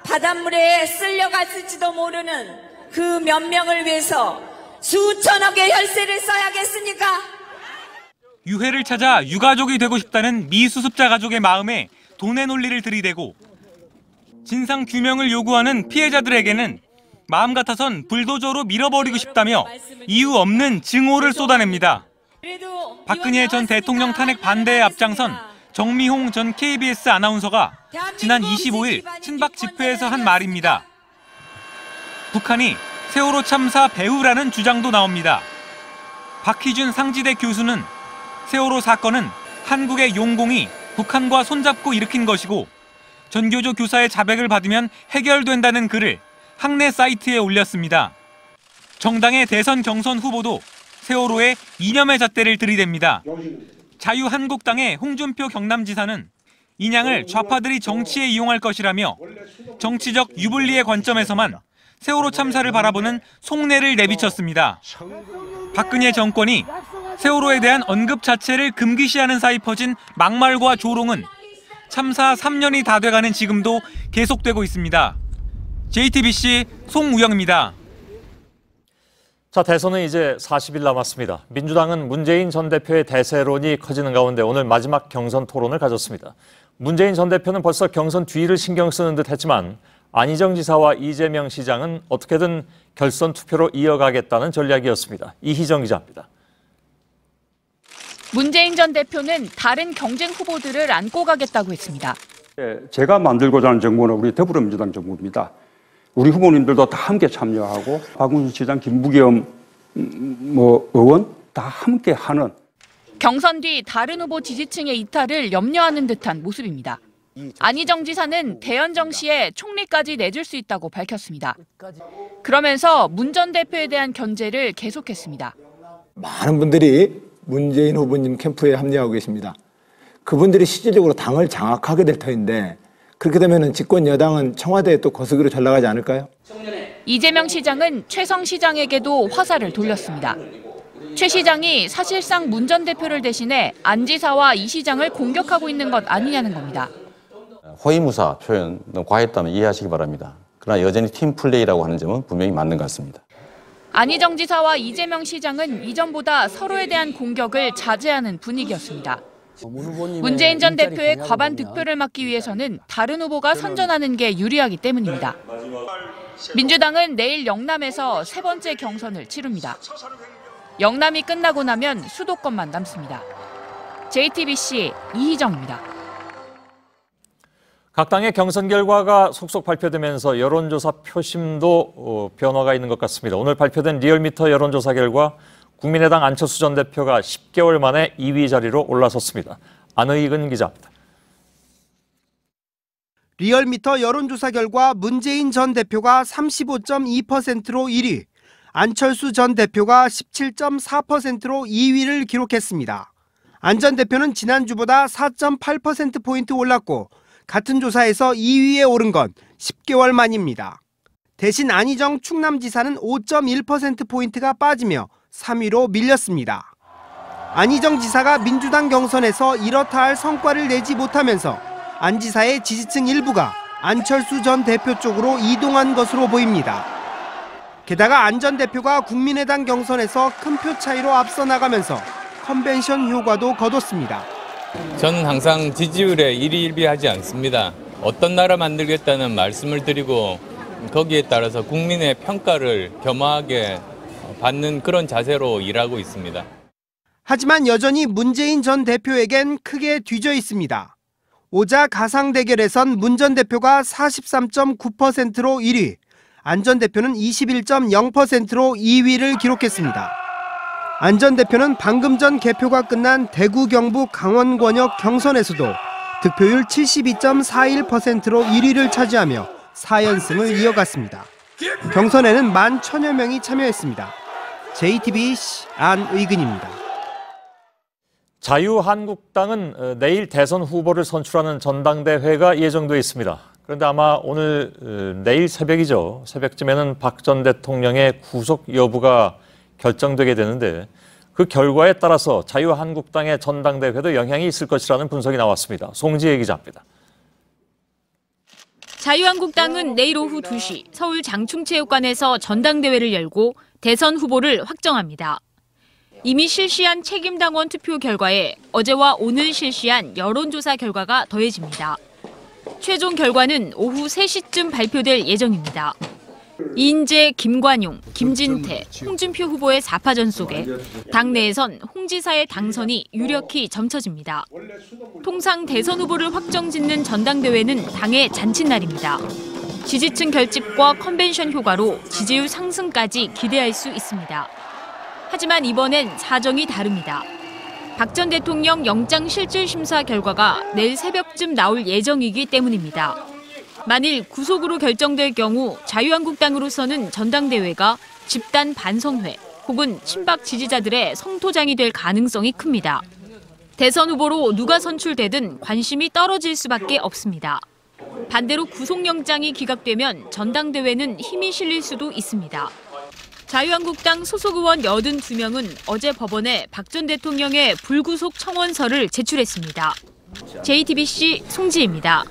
바닷물에 쓸려갔을지도 모르는 그 몇 명을 위해서 수천억의 혈세를 써야겠습니까? 유해를 찾아 유가족이 되고 싶다는 미수습자 가족의 마음에 돈의 논리를 들이대고 진상 규명을 요구하는 피해자들에게는 마음 같아선 불도저로 밀어버리고 싶다며 이유 없는 증오를 쏟아냅니다. 박근혜 전 대통령 탄핵 반대에 앞장선 정미홍 전 KBS 아나운서가 지난 25일 친박 집회에서 한 말입니다. 북한이 세월호 참사 배후라는 주장도 나옵니다. 박희준 상지대 교수는 세월호 사건은 한국의 용공이 북한과 손잡고 일으킨 것이고 전교조 교사의 자백을 받으면 해결된다는 글을 학내 사이트에 올렸습니다. 정당의 대선 경선 후보도 세월호에 이념의 잣대를 들이댑니다. 자유한국당의 홍준표 경남지사는 인양을 좌파들이 정치에 이용할 것이라며 정치적 유불리의 관점에서만 세월호 참사를 바라보는 속내를 내비쳤습니다. 박근혜 정권이 세월호에 대한 언급 자체를 금기시하는 사이 퍼진 막말과 조롱은 참사 3년이 다 돼가는 지금도 계속되고 있습니다. JTBC 송우영입니다. 자, 대선은 이제 40일 남았습니다. 민주당은 문재인 전 대표의 대세론이 커지는 가운데 오늘 마지막 경선 토론을 가졌습니다. 문재인 전 대표는 벌써 경선 뒤를 신경 쓰는 듯 했지만 안희정 지사와 이재명 시장은 어떻게든 결선 투표로 이어가겠다는 전략이었습니다. 이희정 기자입니다. 문재인 전 대표는 다른 경쟁 후보들을 안고 가겠다고 했습니다. 제가 만들고자 하는 정부는 우리 더불어민주당 정부입니다. 우리 후보님들도 다 함께 참여하고 박문수 시장, 김부겸 의원 다 함께 하는. 경선 뒤 다른 후보 지지층의 이탈을 염려하는 듯한 모습입니다. 안희정 지사는 대연정 시에 총리까지 내줄 수 있다고 밝혔습니다. 그러면서 문 전 대표에 대한 견제를 계속했습니다. 많은 분들이 문재인 후보님 캠프에 합류하고 계십니다. 그분들이 실질적으로 당을 장악하게 될 터인데 그렇게 되면 집권 여당은 청와대에 또 거스기로 잘 나가지 않을까요? 이재명 시장은 최성 시장에게도 화살을 돌렸습니다. 최 시장이 사실상 문 전 대표를 대신해 안 지사와 이 시장을 공격하고 있는 것 아니냐는 겁니다. 호위무사 표현 너무 과했다면 이해하시기 바랍니다. 그러나 여전히 팀플레이라고 하는 점은 분명히 맞는 것 같습니다. 안희정 지사와 이재명 시장은 이전보다 서로에 대한 공격을 자제하는 분위기였습니다. 문재인 전 대표의 과반 득표를 막기 위해서는 다른 후보가 선전하는 게 유리하기 때문입니다. 민주당은 내일 영남에서 세 번째 경선을 치릅니다. 영남이 끝나고 나면 수도권만 남습니다. JTBC 이희정입니다. 각 당의 경선 결과가 속속 발표되면서 여론조사 표심도 변화가 있는 것 같습니다. 오늘 발표된 리얼미터 여론조사 결과 국민의당 안철수 전 대표가 10개월 만에 2위 자리로 올라섰습니다. 안의근 기자입니다. 리얼미터 여론조사 결과 문재인 전 대표가 35.2%로 1위, 안철수 전 대표가 17.4%로 2위를 기록했습니다. 안 전 대표는 지난주보다 4.8%포인트 올랐고 같은 조사에서 2위에 오른 건 10개월 만입니다. 대신 안희정 충남지사는 5.1%포인트가 빠지며 3위로 밀렸습니다. 안희정 지사가 민주당 경선에서 이렇다 할 성과를 내지 못하면서 안 지사의 지지층 일부가 안철수 전 대표 쪽으로 이동한 것으로 보입니다. 게다가 안 전 대표가 국민의당 경선에서 큰 표 차이로 앞서 나가면서 컨벤션 효과도 거뒀습니다. 저는 항상 지지율에 일희일비하지 않습니다. 어떤 나라 만들겠다는 말씀을 드리고 거기에 따라서 국민의 평가를 겸허하게 받는 그런 자세로 일하고 있습니다. 하지만 여전히 문재인 전 대표에겐 크게 뒤져 있습니다. 오자 가상 대결에선 문 전 대표가 43.9%로 1위, 안 전 대표는 21.0%로 2위를 기록했습니다. 안 전 대표는 방금 전 개표가 끝난 대구, 경북, 강원 권역 경선에서도 득표율 72.41%로 1위를 차지하며 4연승을 이어갔습니다. 경선에는 11,000여 명이 참여했습니다. JTBC 안의근입니다. 자유한국당은 내일 대선 후보를 선출하는 전당대회가 예정돼 있습니다. 그런데 아마 오늘 내일 새벽이죠. 새벽쯤에는 박 전 대통령의 구속 여부가 결정되게 되는데 그 결과에 따라서 자유한국당의 전당대회도 영향이 있을 것이라는 분석이 나왔습니다. 송지혜 기자입니다. 자유한국당은 내일 오후 2시 서울 장충체육관에서 전당대회를 열고 대선 후보를 확정합니다. 이미 실시한 책임당원 투표 결과에 어제와 오늘 실시한 여론조사 결과가 더해집니다. 최종 결과는 오후 3시쯤 발표될 예정입니다. 이인재, 김관용, 김진태, 홍준표 후보의 4파전 속에 당내에선 홍 지사의 당선이 유력히 점쳐집니다. 통상 대선 후보를 확정짓는 전당대회는 당의 잔칫날입니다. 지지층 결집과 컨벤션 효과로 지지율 상승까지 기대할 수 있습니다. 하지만 이번엔 사정이 다릅니다. 박 전 대통령 영장실질심사 결과가 내일 새벽쯤 나올 예정이기 때문입니다. 만일 구속으로 결정될 경우 자유한국당으로서는 전당대회가 집단 반성회 혹은 친박 지지자들의 성토장이 될 가능성이 큽니다. 대선 후보로 누가 선출되든 관심이 떨어질 수밖에 없습니다. 반대로 구속영장이 기각되면 전당대회는 힘이 실릴 수도 있습니다. 자유한국당 소속 의원 82명은 어제 법원에 박 전 대통령의 불구속 청원서를 제출했습니다. JTBC 송지혜입니다.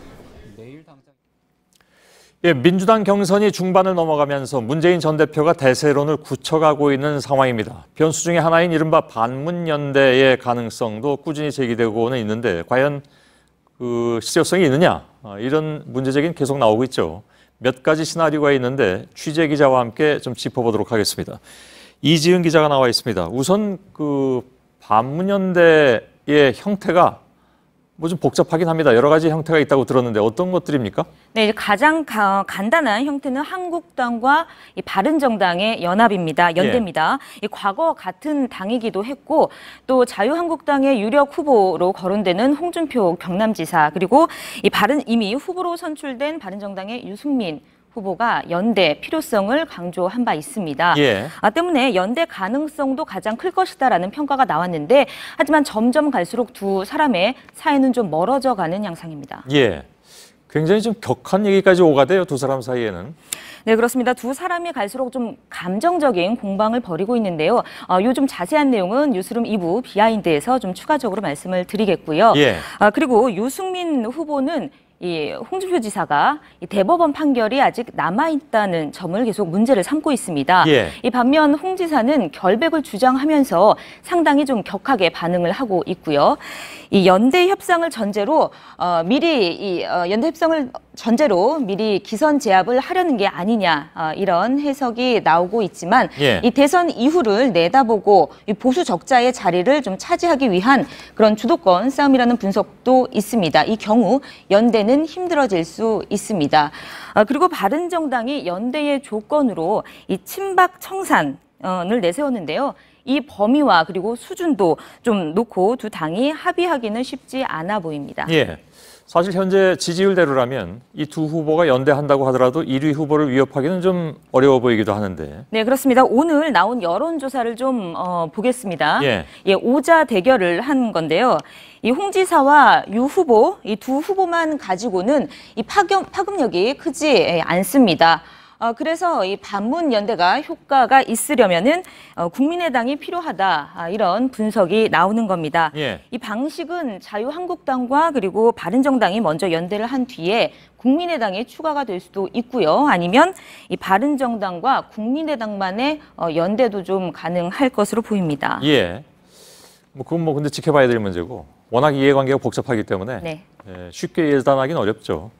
민주당 경선이 중반을 넘어가면서 문재인 전 대표가 대세론을 굳혀가고 있는 상황입니다. 변수 중에 하나인 이른바 반문연대의 가능성도 꾸준히 제기되고는 있는데 과연 그 실효성이 있느냐 이런 문제제기는 계속 나오고 있죠. 몇 가지 시나리오가 있는데 취재 기자와 함께 좀 짚어보도록 하겠습니다. 이지은 기자가 나와 있습니다. 우선 그 반문연대의 형태가 뭐 좀 복잡하긴 합니다. 여러 가지 형태가 있다고 들었는데 어떤 것들입니까? 네, 가장 간단한 형태는 한국당과 이 바른정당의 연합입니다. 연대입니다. 이 과거 같은 당이기도 했고 또 자유한국당의 유력 후보로 거론되는 홍준표 경남지사 그리고 이미 후보로 선출된 바른정당의 유승민 후보가 연대 필요성을 강조한 바 있습니다. 때문에 연대 가능성도 가장 클 것이다라는 평가가 나왔는데 하지만 점점 갈수록 두 사람의 사이는 좀 멀어져 가는 양상입니다. 굉장히 좀 격한 얘기까지 오가대요, 두 사람 사이에는. 네, 그렇습니다. 두 사람이 갈수록 좀 감정적인 공방을 벌이고 있는데요. 요즘 자세한 내용은 뉴스룸 2부 비하인드에서 좀 추가적으로 말씀을 드리겠고요. 그리고 유승민 후보는 이 홍준표 지사가 이 대법원 판결이 아직 남아있다는 점을 계속 문제를 삼고 있습니다. 이 반면 홍 지사는 결백을 주장하면서 상당히 좀 격하게 반응을 하고 있고요. 이 연대 협상을 전제로 미리 기선 제압을 하려는 게 아니냐 이런 해석이 나오고 있지만 이 대선 이후를 내다보고 이 보수 적자의 자리를 좀 차지하기 위한 그런 주도권 싸움이라는 분석도 있습니다. 이 경우 연대는 힘들어질 수 있습니다. 그리고 바른정당이 연대의 조건으로 이 친박 청산을 내세웠는데요. 이 범위와 그리고 수준도 좀 놓고 두 당이 합의하기는 쉽지 않아 보입니다. 사실 현재 지지율대로라면 이 두 후보가 연대한다고 하더라도 1위 후보를 위협하기는 좀 어려워 보이기도 하는데. 네, 그렇습니다. 오늘 나온 여론조사를 좀 보겠습니다. 오자 대결을 한 건데요. 이 홍 지사와 유 후보, 이 두 후보만 가지고는 이 파급력이 크지 않습니다. 그래서 이 반문 연대가 효과가 있으려면은 국민의당이 필요하다 이런 분석이 나오는 겁니다. 이 방식은 자유한국당과 그리고 바른정당이 먼저 연대를 한 뒤에 국민의당이 추가가 될 수도 있고요. 아니면 이 바른정당과 국민의당만의 연대도 좀 가능할 것으로 보입니다. 그건 근데 지켜봐야 될 문제고 워낙 이해관계가 복잡하기 때문에 쉽게 예단하기는 어렵죠.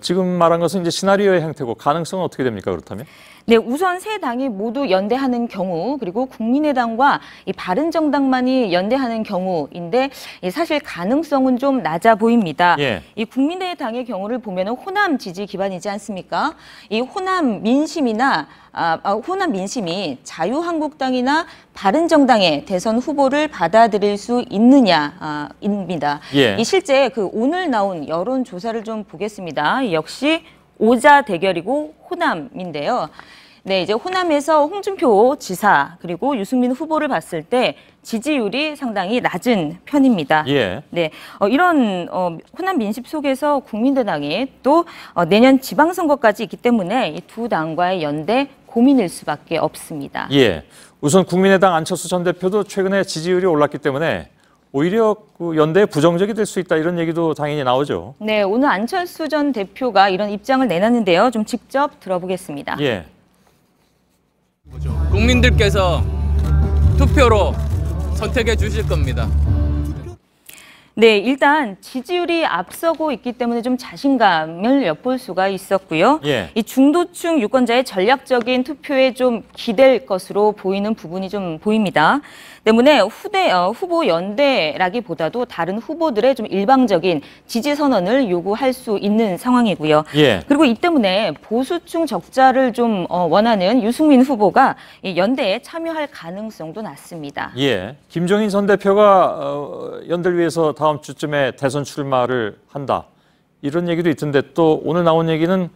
지금 말한 것은 이제 시나리오의 형태고 가능성은 어떻게 됩니까, 그렇다면? 네, 우선 세 당이 모두 연대하는 경우 그리고 국민의당과 이 바른정당만이 연대하는 경우인데 사실 가능성은 좀 낮아 보입니다. 이 국민의당의 경우를 보면 호남 지지 기반이지 않습니까? 이 호남 민심이나 호남 민심이 자유한국당이나 바른정당의 대선 후보를 받아들일 수 있느냐입니다. 예. 이 실제 오늘 나온 여론조사를 좀 보겠습니다. 역시 오자 대결이고 호남인데요. 네, 이제 호남에서 홍준표 지사 그리고 유승민 후보를 봤을 때 지지율이 상당히 낮은 편입니다. 예. 네, 이런 호남 민심 속에서 국민의당이 또 내년 지방선거까지 있기 때문에 이 두 당과의 연대 고민일 수밖에 없습니다. 예. 우선 국민의당 안철수 전 대표도 최근에 지지율이 올랐기 때문에 오히려 연대에 부정적이 될 수 있다 이런 얘기도 당연히 나오죠. 네, 오늘 안철수 전 대표가 이런 입장을 내놨는데요. 좀 직접 들어보겠습니다. 예. 국민들께서 투표로 선택해 주실 겁니다. 네, 일단 지지율이 앞서고 있기 때문에 좀 자신감을 엿볼 수가 있었고요. 예. 이 중도층 유권자의 전략적인 투표에 좀 기댈 것으로 보이는 부분이 좀 보입니다. 때문에 후보 연대라기보다도 다른 후보들의 좀 일방적인 지지 선언을 요구할 수 있는 상황이고요. 예. 그리고 이 때문에 보수층 적자를 좀 원하는 유승민 후보가 이 연대에 참여할 가능성도 낮습니다. 예. 김종인 전 대표가 연대를 위해서 다음 주쯤에 대선 출마를 한다. 이런 얘기도 있던데 또 오늘 나온 얘기는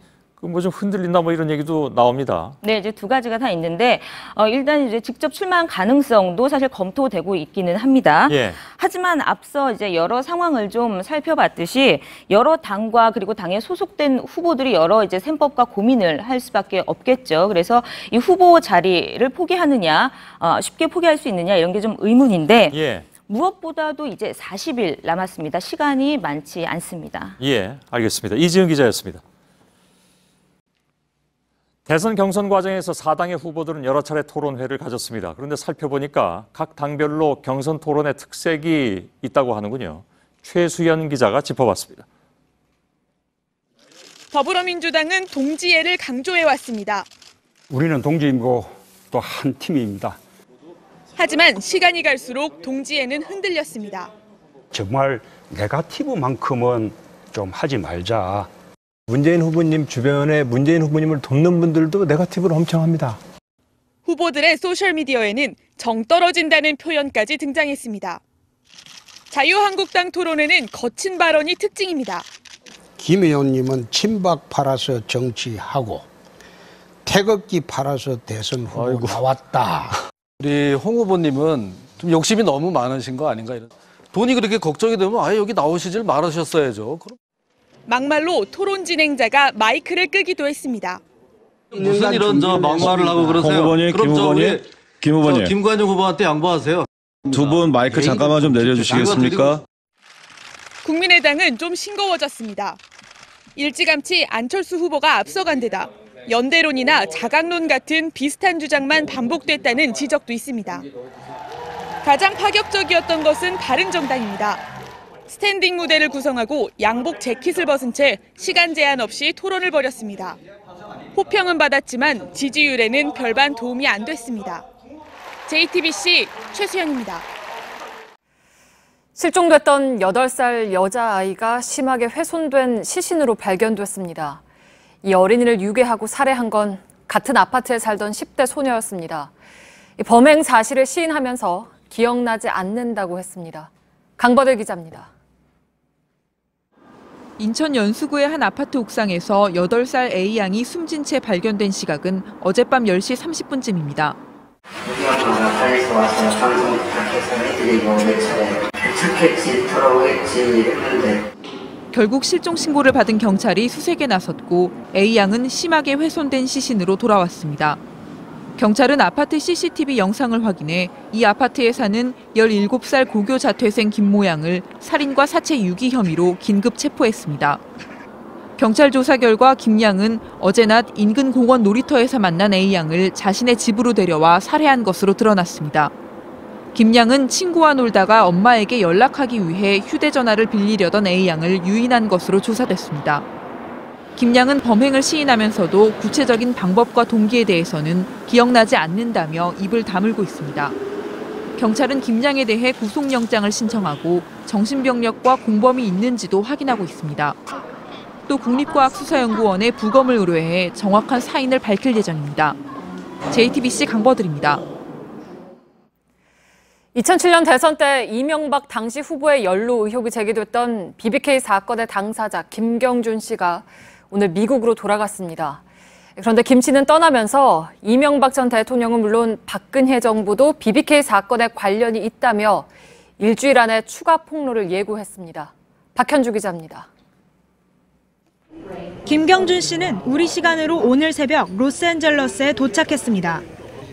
뭐 좀 흔들린다 뭐 이런 얘기도 나옵니다. 네, 이제 두 가지가 다 있는데 일단 이제 직접 출마한 가능성도 사실 검토되고 있기는 합니다. 예. 하지만 앞서 이제 여러 상황을 좀 살펴봤듯이 여러 당과 그리고 당에 소속된 후보들이 여러 이제 셈법과 고민을 할 수밖에 없겠죠. 그래서 이 후보 자리를 포기하느냐, 쉽게 포기할 수 있느냐 이런 게 좀 의문인데. 예. 무엇보다도 이제 40일 남았습니다. 시간이 많지 않습니다. 예, 알겠습니다. 이지은 기자였습니다. 대선 경선 과정에서 4당의 후보들은 여러 차례 토론회를 가졌습니다. 그런데 살펴보니까 각 당별로 경선 토론의 특색이 있다고 하는군요. 최수연 기자가 짚어봤습니다. 더불어민주당은 동지애를 강조해왔습니다. 우리는 동지이고 또 한 팀입니다. 하지만 시간이 갈수록 동지애는 흔들렸습니다. 정말 네거티브만큼은 좀 하지 말자. 문재인 후보님 주변에 문재인 후보님을 돕는 분들도 네거티브를 엄청 합니다. 후보들의 소셜미디어에는 정 떨어진다는 표현까지 등장했습니다. 자유한국당 토론회는 거친 발언이 특징입니다. 김 의원님은 친박 팔아서 정치하고 태극기 팔아서 대선 후보 나왔다. 우리 홍 후보님은 좀 욕심이 너무 많으신 거 아닌가 이런. 돈이 그렇게 걱정이 되면 아예 여기 나오시질 말으셨어야죠. 그럼. 막말로 토론 진행자가 마이크를 끄기도 했습니다. 무슨 이런 막말을 하고 그러세요? 홍 후보님, 김 후보님, 김 후보님. 김관영 후보한테 양보하세요. 두 분 마이크 잠깐만 좀 내려주시겠습니까? 국민의당은 좀 싱거워졌습니다. 일찌감치 안철수 후보가 앞서간 데다 연대론이나 자강론 같은 비슷한 주장만 반복됐다는 지적도 있습니다. 가장 파격적이었던 것은 바른정당입니다. 스탠딩 무대를 구성하고 양복 재킷을 벗은 채 시간 제한 없이 토론을 벌였습니다. 호평은 받았지만 지지율에는 별반 도움이 안 됐습니다. JTBC 최수연입니다. 실종됐던 8살 여자아이가 심하게 훼손된 시신으로 발견됐습니다. 이 어린이를 유괴하고 살해한 건 같은 아파트에 살던 10대 소녀였습니다. 범행 사실을 시인하면서 기억나지 않는다고 했습니다. 강버들 기자입니다. 인천 연수구의 한 아파트 옥상에서 8살 A양이 숨진 채 발견된 시각은 어젯밤 10시 30분쯤입니다. 나타에서 와서 방송 부탁해서 해드리고 몇 차례 괜찮겠지 돌아오겠지 했는데 결국 실종 신고를 받은 경찰이 수색에 나섰고 A양은 심하게 훼손된 시신으로 돌아왔습니다. 경찰은 아파트 CCTV 영상을 확인해 이 아파트에 사는 17살 고교 자퇴생 김모 양을 살인과 사체 유기 혐의로 긴급 체포했습니다. 경찰 조사 결과 김 양은 어제 낮 인근 공원 놀이터에서 만난 A 양을 자신의 집으로 데려와 살해한 것으로 드러났습니다. 김 양은 친구와 놀다가 엄마에게 연락하기 위해 휴대전화를 빌리려던 A 양을 유인한 것으로 조사됐습니다. 김 양은 범행을 시인하면서도 구체적인 방법과 동기에 대해서는 기억나지 않는다며 입을 다물고 있습니다. 경찰은 김 양에 대해 구속영장을 신청하고 정신병력과 공범이 있는지도 확인하고 있습니다. 또 국립과학수사연구원에 부검을 의뢰해 정확한 사인을 밝힐 예정입니다. JTBC 강버들입니다. 2007년 대선 때 이명박 당시 후보의 연루 의혹이 제기됐던 BBK 사건의 당사자 김경준 씨가 오늘 미국으로 돌아갔습니다. 그런데 김 씨는 떠나면서 이명박 전 대통령은 물론 박근혜 정부도 BBK 사건에 관련이 있다며 일주일 안에 추가 폭로를 예고했습니다. 박현주 기자입니다. 김경준 씨는 우리 시간으로 오늘 새벽 로스앤젤러스에 도착했습니다.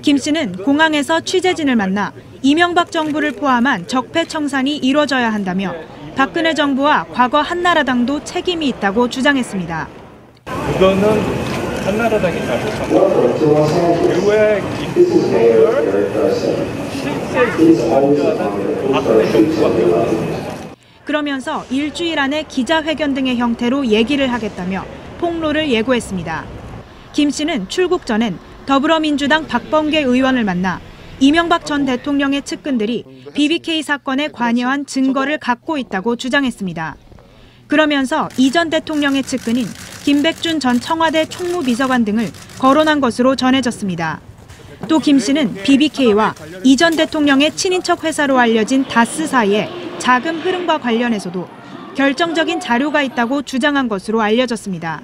김 씨는 공항에서 취재진을 만나 이명박 정부를 포함한 적폐 청산이 이뤄져야 한다며 박근혜 정부와 과거 한나라당도 책임이 있다고 주장했습니다. 그거는 한나라당이 잘못한 그거의 입국을 실제 관여하는 박근혜 정부밖에 없습니다. 그러면서 일주일 안에 기자회견 등의 형태로 얘기를 하겠다며 폭로를 예고했습니다. 김 씨는 출국 전엔 더불어민주당 박범계 의원을 만나 이명박 전 대통령의 측근들이 BBK 사건에 관여한 증거를 갖고 있다고 주장했습니다. 그러면서 이 전 대통령의 측근인 김백준 전 청와대 총무비서관 등을 거론한 것으로 전해졌습니다. 또 김 씨는 BBK와 이 전 대통령의 친인척 회사로 알려진 다스 사이의 자금 흐름과 관련해서도 결정적인 자료가 있다고 주장한 것으로 알려졌습니다.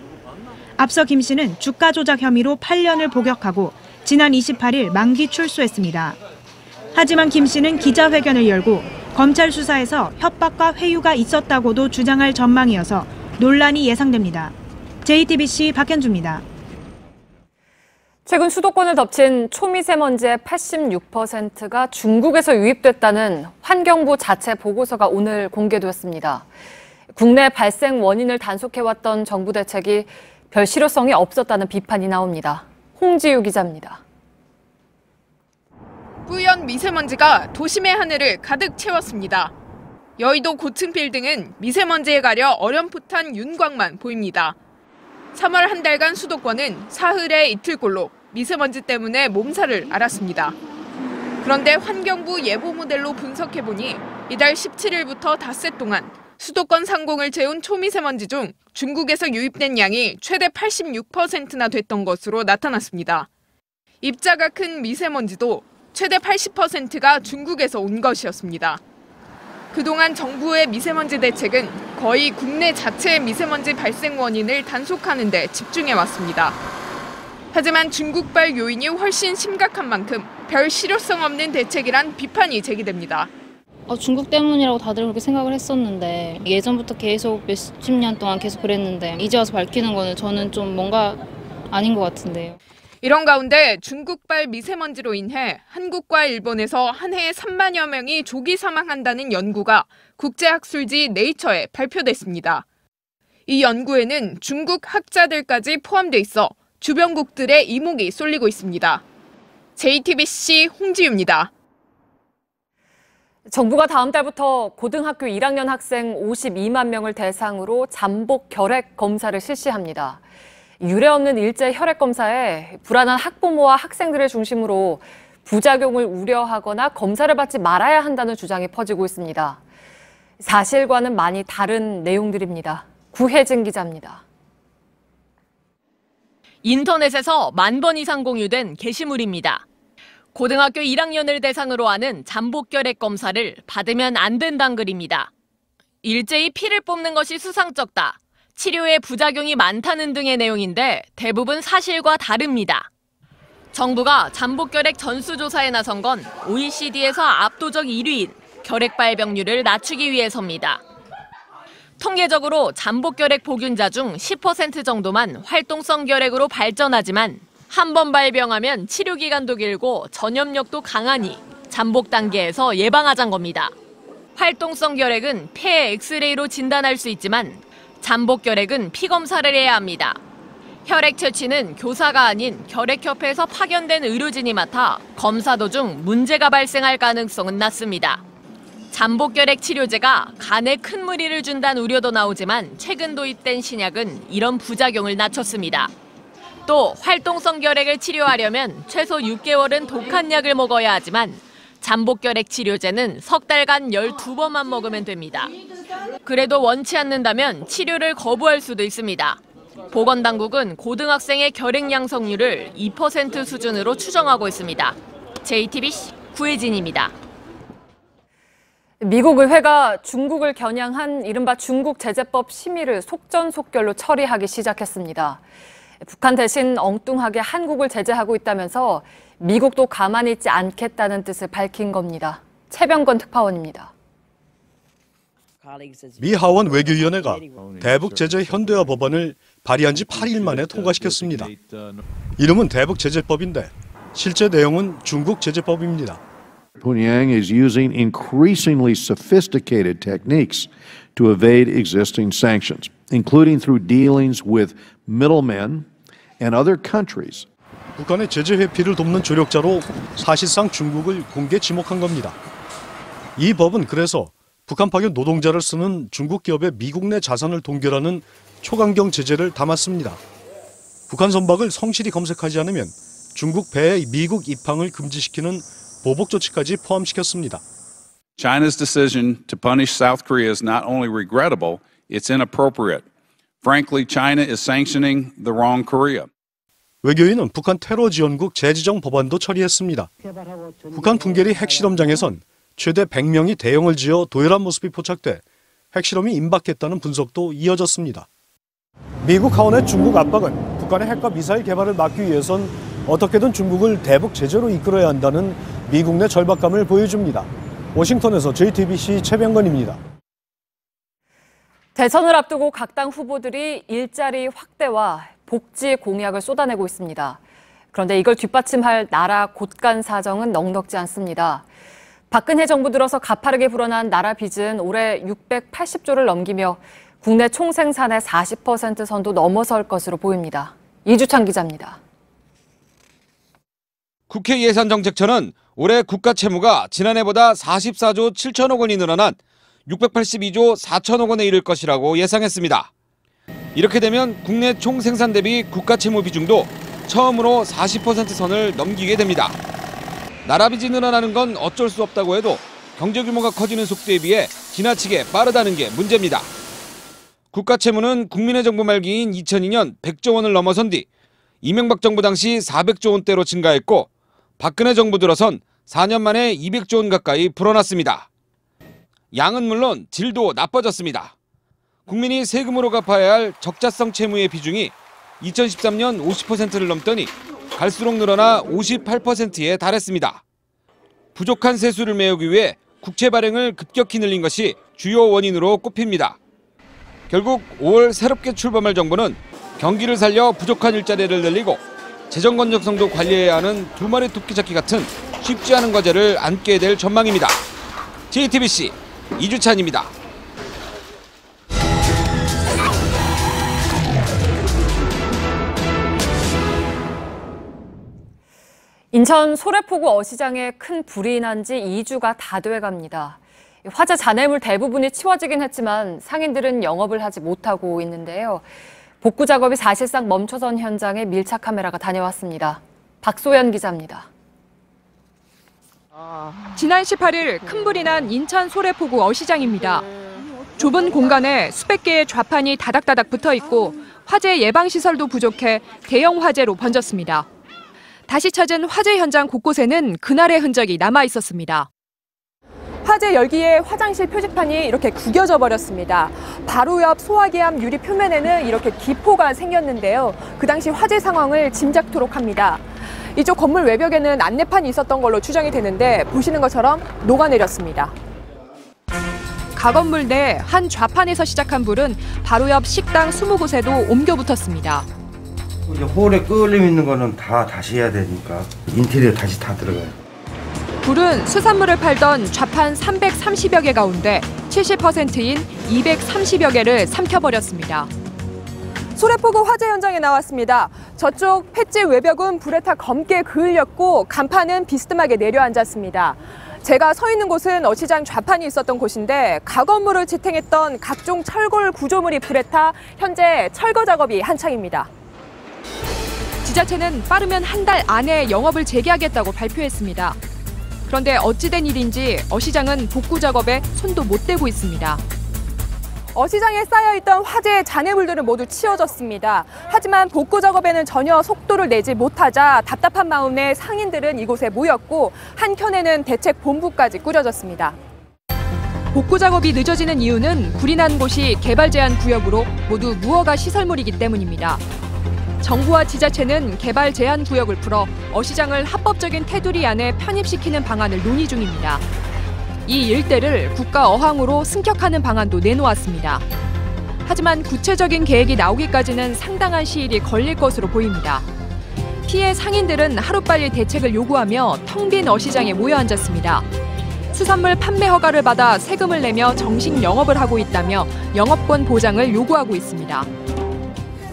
앞서 김 씨는 주가 조작 혐의로 8년을 복역하고 지난 28일 만기 출소했습니다. 하지만 김 씨는 기자회견을 열고 검찰 수사에서 협박과 회유가 있었다고도 주장할 전망이어서 논란이 예상됩니다. JTBC 박현주입니다. 최근 수도권을 덮친 초미세먼지의 86%가 중국에서 유입됐다는 환경부 자체 보고서가 오늘 공개됐습니다. 국내 발생 원인을 단속해왔던 정부 대책이 별 실효성이 없었다는 비판이 나옵니다. 홍지유 기자입니다. 뿌연 미세먼지가 도심의 하늘을 가득 채웠습니다. 여의도 고층 빌딩은 미세먼지에 가려 어렴풋한 윤곽만 보입니다. 3월 한 달간 수도권은 사흘에 이틀꼴로 미세먼지 때문에 몸살을 앓았습니다. 그런데 환경부 예보 모델로 분석해보니 이달 17일부터 닷새 동안 수도권 상공을 채운 초미세먼지 중 중국에서 유입된 양이 최대 86%나 됐던 것으로 나타났습니다. 입자가 큰 미세먼지도 최대 80%가 중국에서 온 것이었습니다. 그동안 정부의 미세먼지 대책은 거의 국내 자체의 미세먼지 발생 원인을 단속하는 데 집중해왔습니다. 하지만 중국발 요인이 훨씬 심각한 만큼 별 실효성 없는 대책이란 비판이 제기됩니다. 중국 때문이라고 다들 그렇게 생각을 했었는데 예전부터 계속 몇십 년 동안 계속 그랬는데 이제 와서 밝히는 거는 저는 좀 뭔가 아닌 것 같은데요. 이런 가운데 중국발 미세먼지로 인해 한국과 일본에서 한 해에 3만여 명이 조기 사망한다는 연구가 국제학술지 네이처에 발표됐습니다. 이 연구에는 중국 학자들까지 포함돼 있어 주변국들의 이목이 쏠리고 있습니다. JTBC 홍지유입니다. 정부가 다음 달부터 고등학교 1학년 학생 52만 명을 대상으로 잠복 결핵 검사를 실시합니다. 유례없는 일제 혈액 검사에 불안한 학부모와 학생들을 중심으로 부작용을 우려하거나 검사를 받지 말아야 한다는 주장이 퍼지고 있습니다. 사실과는 많이 다른 내용들입니다. 구혜진 기자입니다. 인터넷에서 10,000번 이상 공유된 게시물입니다. 고등학교 1학년을 대상으로 하는 잠복결핵 검사를 받으면 안 된다는 글입니다. 일제히 피를 뽑는 것이 수상쩍다. 치료에 부작용이 많다는 등의 내용인데 대부분 사실과 다릅니다. 정부가 잠복결핵 전수조사에 나선 건 OECD에서 압도적 1위인 결핵 발병률을 낮추기 위해서입니다. 통계적으로 잠복결핵 보균자 중 10% 정도만 활동성 결핵으로 발전하지만 한 번 발병하면 치료 기간도 길고 전염력도 강하니 잠복 단계에서 예방하자는 겁니다. 활동성 결핵은 폐 엑스레이로 진단할 수 있지만 잠복 결핵은 피 검사를 해야 합니다. 혈액 채취는 교사가 아닌 결핵협회에서 파견된 의료진이 맡아 검사 도중 문제가 발생할 가능성은 낮습니다. 잠복 결핵 치료제가 간에 큰 무리를 준다는 우려도 나오지만 최근 도입된 신약은 이런 부작용을 낮췄습니다. 또 활동성 결핵을 치료하려면 최소 6개월은 독한 약을 먹어야 하지만 잠복 결핵 치료제는 석 달간 12번만 먹으면 됩니다. 그래도 원치 않는다면 치료를 거부할 수도 있습니다. 보건당국은 고등학생의 결핵 양성률을 2% 수준으로 추정하고 있습니다. JTBC 구혜진입니다. 미국 의회가 중국을 겨냥한 이른바 중국 제재법 심의를 속전속결로 처리하기 시작했습니다. 북한 대신 엉뚱하게 한국을 제재하고 있다면서 미국도 가만히 있지 않겠다는 뜻을 밝힌 겁니다. 최병건 특파원입니다. 미 하원 외교위원회가 대북 제재 현대화 법안을 발의한 지 8일 만에 통과시켰습니다. 이름은 대북 제재법인데 실제 내용은 중국 제재법입니다. Pyongyang is using increasingly sophisticated techniques to evade existing sanctions, including through dealings with middlemen and other countries. 북한의 제재 회피를 돕는 조력자로 사실상 중국을 공개 지목한 겁니다. 이 법은 그래서 북한 파견 노동자를 쓰는 중국 기업의 미국 내 자산을 동결하는 초강경 제재를 담았습니다. 북한 선박을 성실히 검색하지 않으면 중국 배의 미국 입항을 금지시키는 보복 조치까지 포함시켰습니다. China's decision to punish South Korea is not only regrettable, it's inappropriate. Frankly, China is sanctioning the wrong Korea. 외교위는 북한 테러 지원국 재지정 법안도 처리했습니다. 북한 풍계리 핵실험장에선 최대 100명이 대형을 지어 도열한 모습이 포착돼 핵실험이 임박했다는 분석도 이어졌습니다. 미국 하원의 중국 압박은 북한의 핵과 미사일 개발을 막기 위해선 어떻게든 중국을 대북 제재로 이끌어야 한다는 미국 내 절박감을 보여줍니다. 워싱턴에서 JTBC 최병건입니다. 대선을 앞두고 각 당 후보들이 일자리 확대와 복지 공약을 쏟아내고 있습니다. 그런데 이걸 뒷받침할 나라 곳간 사정은 넉넉지 않습니다. 박근혜 정부 들어서 가파르게 불어난 나라 빚은 올해 680조를 넘기며 국내 총생산의 40% 선도 넘어설 것으로 보입니다. 이주찬 기자입니다. 국회 예산정책처는 올해 국가 채무가 지난해보다 44조 7천억 원이 늘어난 682조 4천억 원에 이를 것이라고 예상했습니다. 이렇게 되면 국내 총생산 대비 국가 채무 비중도 처음으로 40% 선을 넘기게 됩니다. 나라 빚이 늘어나는 건 어쩔 수 없다고 해도 경제 규모가 커지는 속도에 비해 지나치게 빠르다는 게 문제입니다. 국가 채무는 국민의 정부 말기인 2002년 100조 원을 넘어선 뒤 이명박 정부 당시 400조 원대로 증가했고 박근혜 정부 들어선 4년 만에 200조 원 가까이 불어났습니다. 양은 물론 질도 나빠졌습니다. 국민이 세금으로 갚아야 할 적자성 채무의 비중이 2013년 50%를 넘더니 갈수록 늘어나 58%에 달했습니다. 부족한 세수를 메우기 위해 국채 발행을 급격히 늘린 것이 주요 원인으로 꼽힙니다. 결국 5월 새롭게 출범할 정부는 경기를 살려 부족한 일자리를 늘리고 재정 건전성도 관리해야 하는 두 마리 토끼 잡기 같은 쉽지 않은 과제를 안게 될 전망입니다. JTBC 이주찬입니다. 인천 소래포구 어시장에 큰 불이 난 지 2주가 다 돼갑니다. 화재 잔해물 대부분이 치워지긴 했지만 상인들은 영업을 하지 못하고 있는데요. 복구 작업이 사실상 멈춰선 현장에 밀착 카메라가 다녀왔습니다. 박소연 기자입니다. 지난 18일 큰 불이 난 인천 소래포구 어시장입니다. 좁은 공간에 수백 개의 좌판이 다닥다닥 붙어 있고 화재 예방 시설도 부족해 대형 화재로 번졌습니다. 다시 찾은 화재 현장 곳곳에는 그날의 흔적이 남아 있었습니다. 화재 열기에 화장실 표지판이 이렇게 구겨져 버렸습니다. 바로 옆 소화기암 유리 표면에는 이렇게 기포가 생겼는데요. 그 당시 화재 상황을 짐작토록 합니다. 이쪽 건물 외벽에는 안내판이 있었던 걸로 추정이 되는데 보시는 것처럼 녹아내렸습니다. 가건물 내 한 좌판에서 시작한 불은 바로 옆 식당 20곳에도 옮겨 붙었습니다. 홀에 끓림 있는 거는 다 다시 해야 되니까 인테리어 다시 다 들어가요. 불은 수산물을 팔던 좌판 330여 개 가운데 70%인 230여 개를 삼켜버렸습니다. 소래포구 화재 현장에 나왔습니다. 저쪽 횟집 외벽은 불에 타 검게 그을렸고 간판은 비스듬하게 내려앉았습니다. 제가 서 있는 곳은 어시장 좌판이 있었던 곳인데 가건물을 지탱했던 각종 철골 구조물이 불에 타 현재 철거 작업이 한창입니다. 지자체는 빠르면 한 달 안에 영업을 재개하겠다고 발표했습니다. 그런데 어찌된 일인지 어시장은 복구 작업에 손도 못 대고 있습니다. 어시장에 쌓여있던 화재의 잔해물들은 모두 치워졌습니다. 하지만 복구 작업에는 전혀 속도를 내지 못하자 답답한 마음에 상인들은 이곳에 모였고 한켠에는 대책본부까지 꾸려졌습니다. 복구 작업이 늦어지는 이유는 불이 난 곳이 개발 제한 구역으로 모두 무허가 시설물이기 때문입니다. 정부와 지자체는 개발 제한 구역을 풀어 어시장을 합법적인 테두리 안에 편입시키는 방안을 논의 중입니다. 이 일대를 국가 어항으로 승격하는 방안도 내놓았습니다. 하지만 구체적인 계획이 나오기까지는 상당한 시일이 걸릴 것으로 보입니다. 피해 상인들은 하루빨리 대책을 요구하며 텅 빈 어시장에 모여 앉았습니다. 수산물 판매 허가를 받아 세금을 내며 정식 영업을 하고 있다며 영업권 보장을 요구하고 있습니다.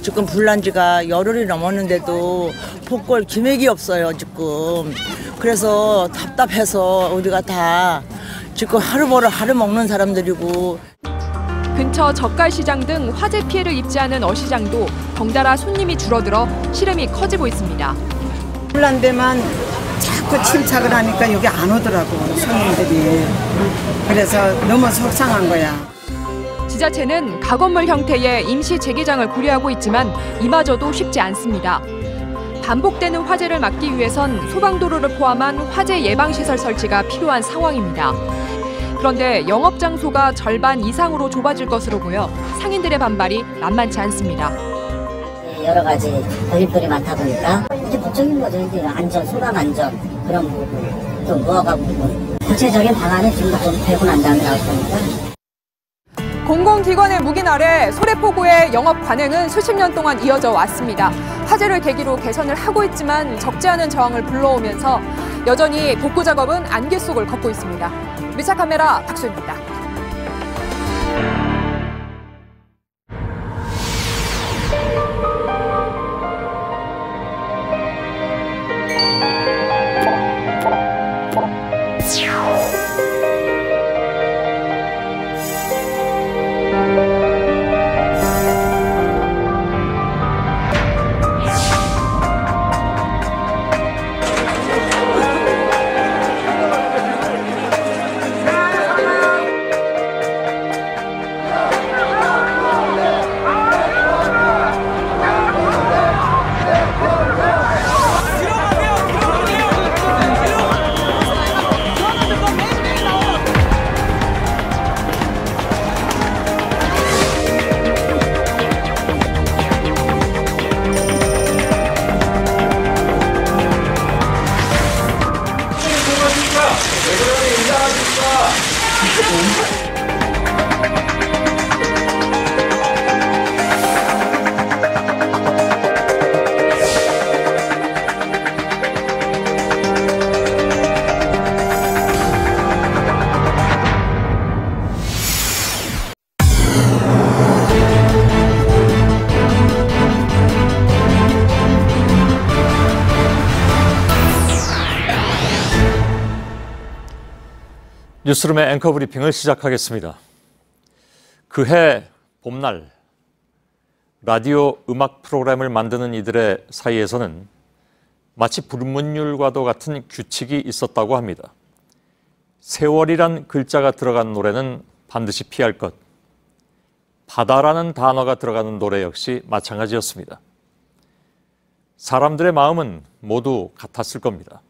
지금 불난 지가 열흘이 넘었는데도 복구할 기획이 없어요, 지금. 그래서 답답해서 우리가 다 지금 하루 벌어 하루 먹는 사람들이고. 근처 젓갈시장 등 화재 피해를 입지 않은 어시장도 덩달아 손님이 줄어들어 시름이 커지고 있습니다. 불난 데만 자꾸 침착을 하니까 여기 안 오더라고, 손님들이. 그래서 너무 속상한 거야. 지자체는 가건물 형태의 임시 재개장을 고려하고 있지만 이마저도 쉽지 않습니다. 반복되는 화재를 막기 위해선 소방도로를 포함한 화재 예방시설 설치가 필요한 상황입니다. 그런데 영업장소가 절반 이상으로 좁아질 것으로 보여 상인들의 반발이 만만치 않습니다. 여러 가지 걸림돌이 많다 보니까 이제 법적인 거죠. 이제 안전, 소방 안전 그런 부분, 또 무허가 부분. 구체적인 방안이 좀 더 되고 난 다음에 나올 거니까. 공공기관의 묵인 아래 소래포구의 영업 관행은 수십 년 동안 이어져 왔습니다. 화재를 계기로 개선을 하고 있지만 적지 않은 저항을 불러오면서 여전히 복구 작업은 안개 속을 걷고 있습니다. 밀착카메라 박수입니다. 뉴스룸의 앵커 브리핑을 시작하겠습니다. 그해 봄날 라디오 음악 프로그램을 만드는 이들의 사이에서는 마치 불문율과도 같은 규칙이 있었다고 합니다. 세월이란 글자가 들어간 노래는 반드시 피할 것. 바다라는 단어가 들어가는 노래 역시 마찬가지였습니다. 사람들의 마음은 모두 같았을 겁니다.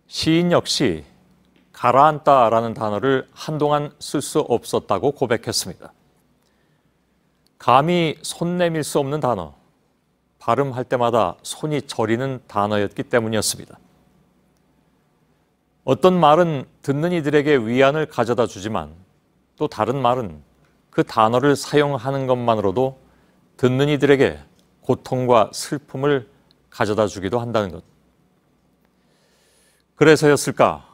시인 역시 가라앉다라는 단어를 한동안 쓸 수 없었다고 고백했습니다. 감히 손 내밀 수 없는 단어, 발음할 때마다 손이 저리는 단어였기 때문이었습니다. 어떤 말은 듣는 이들에게 위안을 가져다 주지만 또 다른 말은 그 단어를 사용하는 것만으로도 듣는 이들에게 고통과 슬픔을 가져다 주기도 한다는 것. 그래서였을까?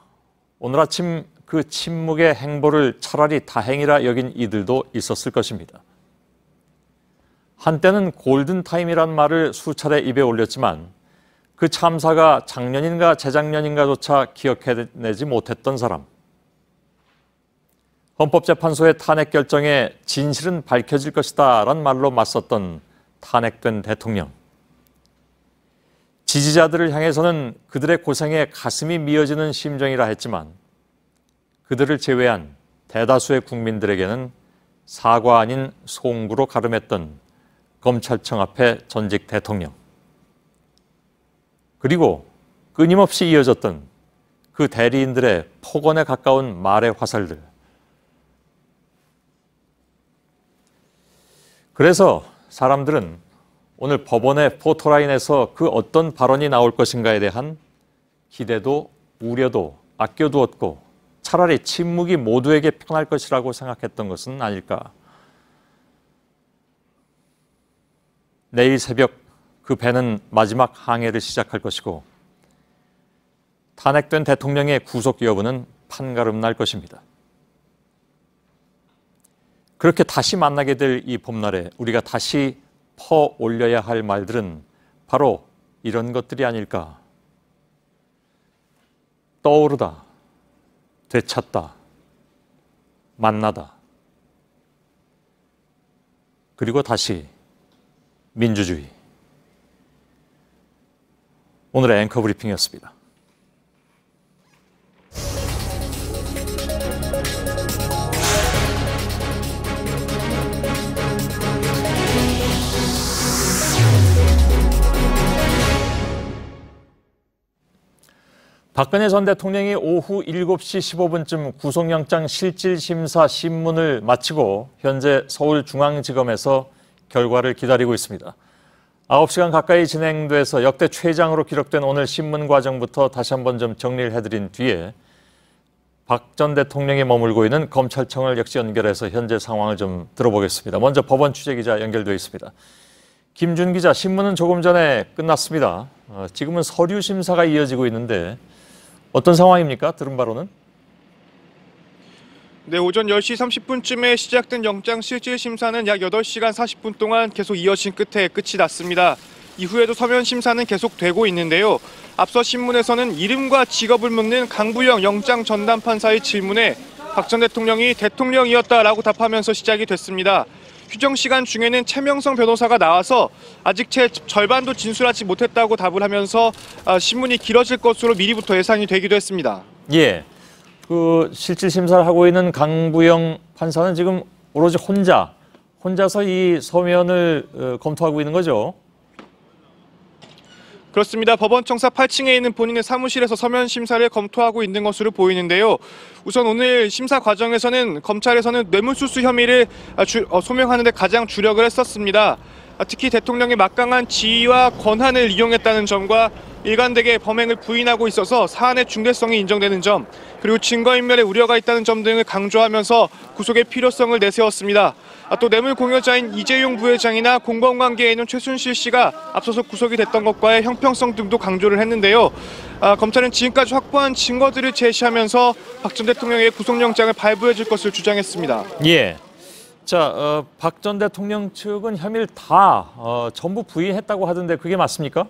오늘 아침 그 침묵의 행보를 차라리 다행이라 여긴 이들도 있었을 것입니다. 한때는 골든타임이란 말을 수차례 입에 올렸지만 그 참사가 작년인가 재작년인가조차 기억해내지 못했던 사람. 헌법재판소의 탄핵 결정에 진실은 밝혀질 것이다 란 말로 맞섰던 탄핵된 대통령. 지지자들을 향해서는 그들의 고생에 가슴이 미어지는 심정이라 했지만 그들을 제외한 대다수의 국민들에게는 사과 아닌 송구로 가름했던 검찰청 앞에 전직 대통령. 그리고 끊임없이 이어졌던 그 대리인들의 폭언에 가까운 말의 화살들. 그래서 사람들은 오늘 법원의 포토라인에서 그 어떤 발언이 나올 것인가에 대한 기대도 우려도 아껴두었고 차라리 침묵이 모두에게 편할 것이라고 생각했던 것은 아닐까. 내일 새벽 그 배는 마지막 항해를 시작할 것이고 탄핵된 대통령의 구속 여부는 판가름 날 것입니다. 그렇게 다시 만나게 될 이 봄날에 우리가 다시 퍼올려야 할 말들은 바로 이런 것들이 아닐까. 떠오르다, 되찾다, 만나다, 그리고 다시 민주주의. 오늘의 앵커 브리핑이었습니다. 박근혜 전 대통령이 오후 7시 15분쯤 구속영장 실질심사 심문을 마치고 현재 서울중앙지검에서 결과를 기다리고 있습니다. 9시간 가까이 진행돼서 역대 최장으로 기록된 오늘 심문 과정부터 다시 한번 좀 정리를 해드린 뒤에 박 전 대통령이 머물고 있는 검찰청을 역시 연결해서 현재 상황을 좀 들어보겠습니다. 먼저 법원 취재기자 연결되어 있습니다. 김준 기자, 신문은 조금 전에 끝났습니다. 지금은 서류 심사가 이어지고 있는데 어떤 상황입니까? 들은 바로는? 네, 오전 10시 30분쯤에 시작된 영장 실질 심사는 약 8시간 40분 동안 계속 이어진 끝에 끝이 났습니다. 이후에도 서면 심사는 계속되고 있는데요. 앞서 신문에서는 이름과 직업을 묻는 강부영 영장 전담 판사의 질문에 박 전 대통령이 대통령이었다라고 답하면서 시작이 됐습니다. 휴정 시간 중에는 최명성 변호사가 나와서 아직 채 절반도 진술하지 못했다고 답을 하면서 신문이 길어질 것으로 미리부터 예상이 되기도 했습니다. 예, 그 실질 심사를 하고 있는 강부영 판사는 지금 오로지 혼자서 이 서면을 검토하고 있는 거죠? 그렇습니다. 법원 청사 8층에 있는 본인의 사무실에서 서면 심사를 검토하고 있는 것으로 보이는데요. 우선 오늘 심사 과정에서는 검찰에서는 뇌물수수 혐의를 소명하는 데 가장 주력을 했었습니다. 특히 대통령의 막강한 지위와 권한을 이용했다는 점과 일관되게 범행을 부인하고 있어서 사안의 중대성이 인정되는 점, 그리고 증거인멸의 우려가 있다는 점 등을 강조하면서 구속의 필요성을 내세웠습니다. 또 뇌물 공여자인 이재용 부회장이나 공범관계에 있는 최순실 씨가 앞서서 구속이 됐던 것과의 형평성 등도 강조를 했는데요. 검찰은 지금까지 확보한 증거들을 제시하면서 박 전 대통령의 구속영장을 발부해 줄 것을 주장했습니다. 예. 자, 박 전 대통령 측은 혐의를 다 전부 부인했다고 하던데 그게 맞습니까?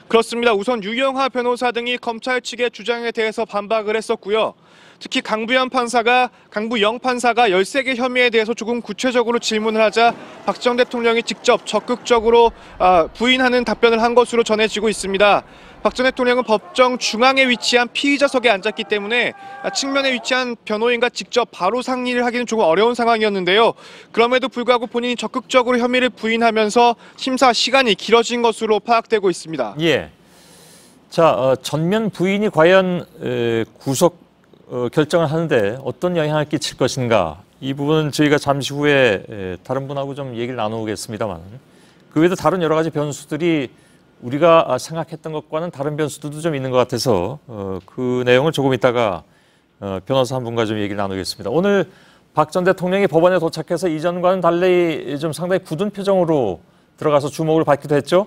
그렇습니다. 우선 유영하 변호사 등이 검찰 측의 주장에 대해서 반박을 했었고요. 특히 강부영 판사가 13개 혐의에 대해서 조금 구체적으로 질문을 하자 박 전 대통령이 직접 적극적으로 부인하는 답변을 한 것으로 전해지고 있습니다. 박 전 대통령은 법정 중앙에 위치한 피의자석에 앉았기 때문에 측면에 위치한 변호인과 직접 바로 상의를 하기는 조금 어려운 상황이었는데요. 그럼에도 불구하고 본인이 적극적으로 혐의를 부인하면서 심사 시간이 길어진 것으로 파악되고 있습니다. 예. 자, 전면 부인이 과연 구속 결정을 하는데 어떤 영향을 끼칠 것인가, 이 부분은 저희가 잠시 후에 다른 분하고 좀 얘기를 나누겠습니다만, 그 외에도 다른 여러 가지 변수들이 우리가 생각했던 것과는 다른 변수들도 좀 있는 것 같아서 그 내용을 조금 이따가 변호사 한 분과 좀 얘기를 나누겠습니다. 오늘 박 전 대통령이 법원에 도착해서 이전과는 달리 좀 상당히 굳은 표정으로 들어가서 주목을 받기도 했죠?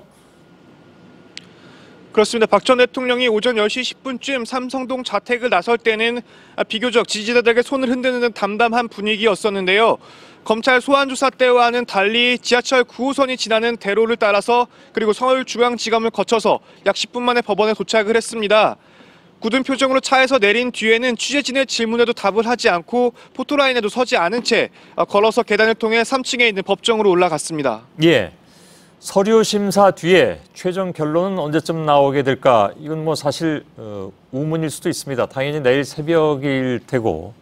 그렇습니다. 박 전 대통령이 오전 10시 10분쯤 삼성동 자택을 나설 때는 비교적 지지자들에게 손을 흔드는 듯 담담한 분위기였었는데요. 검찰 소환조사 때와는 달리 지하철 9호선이 지나는 대로를 따라서 그리고 서울중앙지검을 거쳐서 약 10분 만에 법원에 도착을 했습니다. 굳은 표정으로 차에서 내린 뒤에는 취재진의 질문에도 답을 하지 않고 포토라인에도 서지 않은 채 걸어서 계단을 통해 3층에 있는 법정으로 올라갔습니다. 예. 서류 심사 뒤에 최종 결론은 언제쯤 나오게 될까? 이건 뭐 사실 우문일 수도 있습니다. 당연히 내일 새벽일 테고,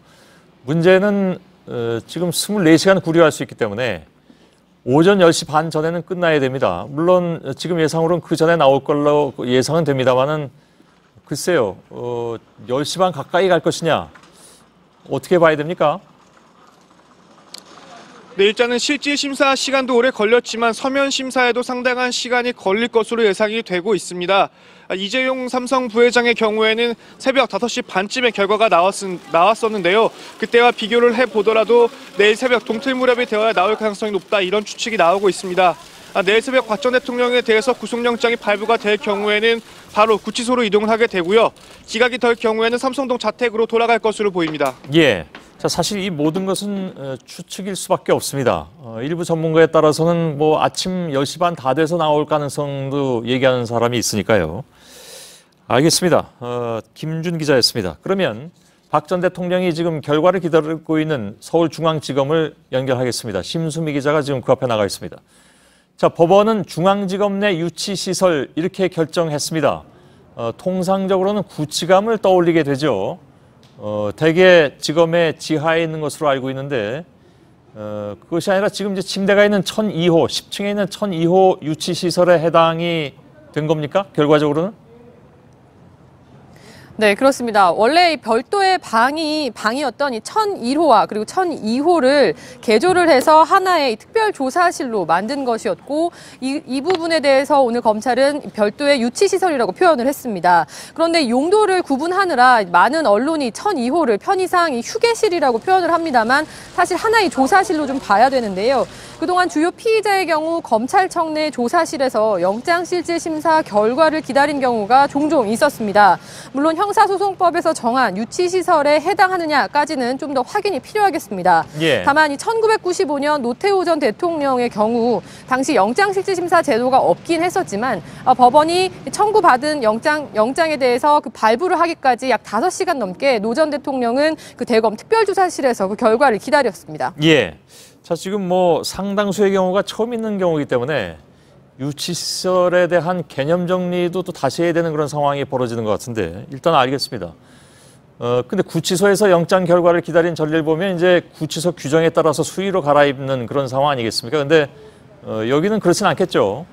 문제는 지금 24시간 구류할 수 있기 때문에 오전 10시 반 전에는 끝나야 됩니다. 물론 지금 예상으로는 그 전에 나올 걸로 예상은 됩니다만은 글쎄요, 10시 반 가까이 갈 것이냐, 어떻게 봐야 됩니까? 네, 일단은 실질 심사 시간도 오래 걸렸지만 서면 심사에도 상당한 시간이 걸릴 것으로 예상이 되고 있습니다. 이재용 삼성 부회장의 경우에는 새벽 5시 반쯤에 결과가 나왔었는데요. 그때와 비교를 해보더라도 내일 새벽 동틀 무렵이 되어야 나올 가능성이 높다, 이런 추측이 나오고 있습니다. 내일 새벽 박 전 대통령에 대해서 구속영장이 발부가 될 경우에는 바로 구치소로 이동을 하게 되고요. 기각이 될 경우에는 삼성동 자택으로 돌아갈 것으로 보입니다. 예. 자, 사실 이 모든 것은 추측일 수밖에 없습니다. 일부 전문가에 따라서는 뭐 아침 10시 반 다 돼서 나올 가능성도 얘기하는 사람이 있으니까요. 알겠습니다. 김준 기자였습니다. 그러면 박 전 대통령이 지금 결과를 기다리고 있는 서울중앙지검을 연결하겠습니다. 심수미 기자가 지금 그 앞에 나가 있습니다. 자, 법원은 중앙지검 내 유치시설 이렇게 결정했습니다. 통상적으로는 구치감을 떠올리게 되죠. 대개 지검의 지하에 있는 것으로 알고 있는데 그것이 아니라 지금 이제 침대가 있는 1002호, 10층에 있는 1002호 유치시설에 해당이 된 겁니까? 결과적으로는? 네, 그렇습니다. 원래 별도의 방이었던 이 1001호와 그리고 1002호를 개조를 해서 하나의 특별조사실로 만든 것이었고 이 부분에 대해서 오늘 검찰은 별도의 유치시설이라고 표현을 했습니다. 그런데 용도를 구분하느라 많은 언론이 1002호를 편의상 이 휴게실이라고 표현을 합니다만 사실 하나의 조사실로 좀 봐야 되는데요. 그동안 주요 피의자의 경우 검찰청 내 조사실에서 영장실질심사 결과를 기다린 경우가 종종 있었습니다. 물론 형사소송법에서 정한 유치시설에 해당하느냐까지는 좀 더 확인이 필요하겠습니다. 예. 다만 이 1995년 노태우 전 대통령의 경우 당시 영장실질심사 제도가 없긴 했었지만 법원이 청구받은 영장에 대해서 그 발부를 하기까지 약 5시간 넘게 노 전 대통령은 그 대검 특별조사실에서 그 결과를 기다렸습니다. 예. 자, 지금 뭐 상당수의 경우가 처음 있는 경우이기 때문에 유치시설에 대한 개념 정리도 또 다시 해야 되는 그런 상황이 벌어지는 것 같은데 일단 알겠습니다. 근데 구치소에서 영장 결과를 기다린 전례를 보면 이제 구치소 규정에 따라서 수의로 갈아입는 그런 상황 아니겠습니까? 근데 여기는 그렇진 않겠죠.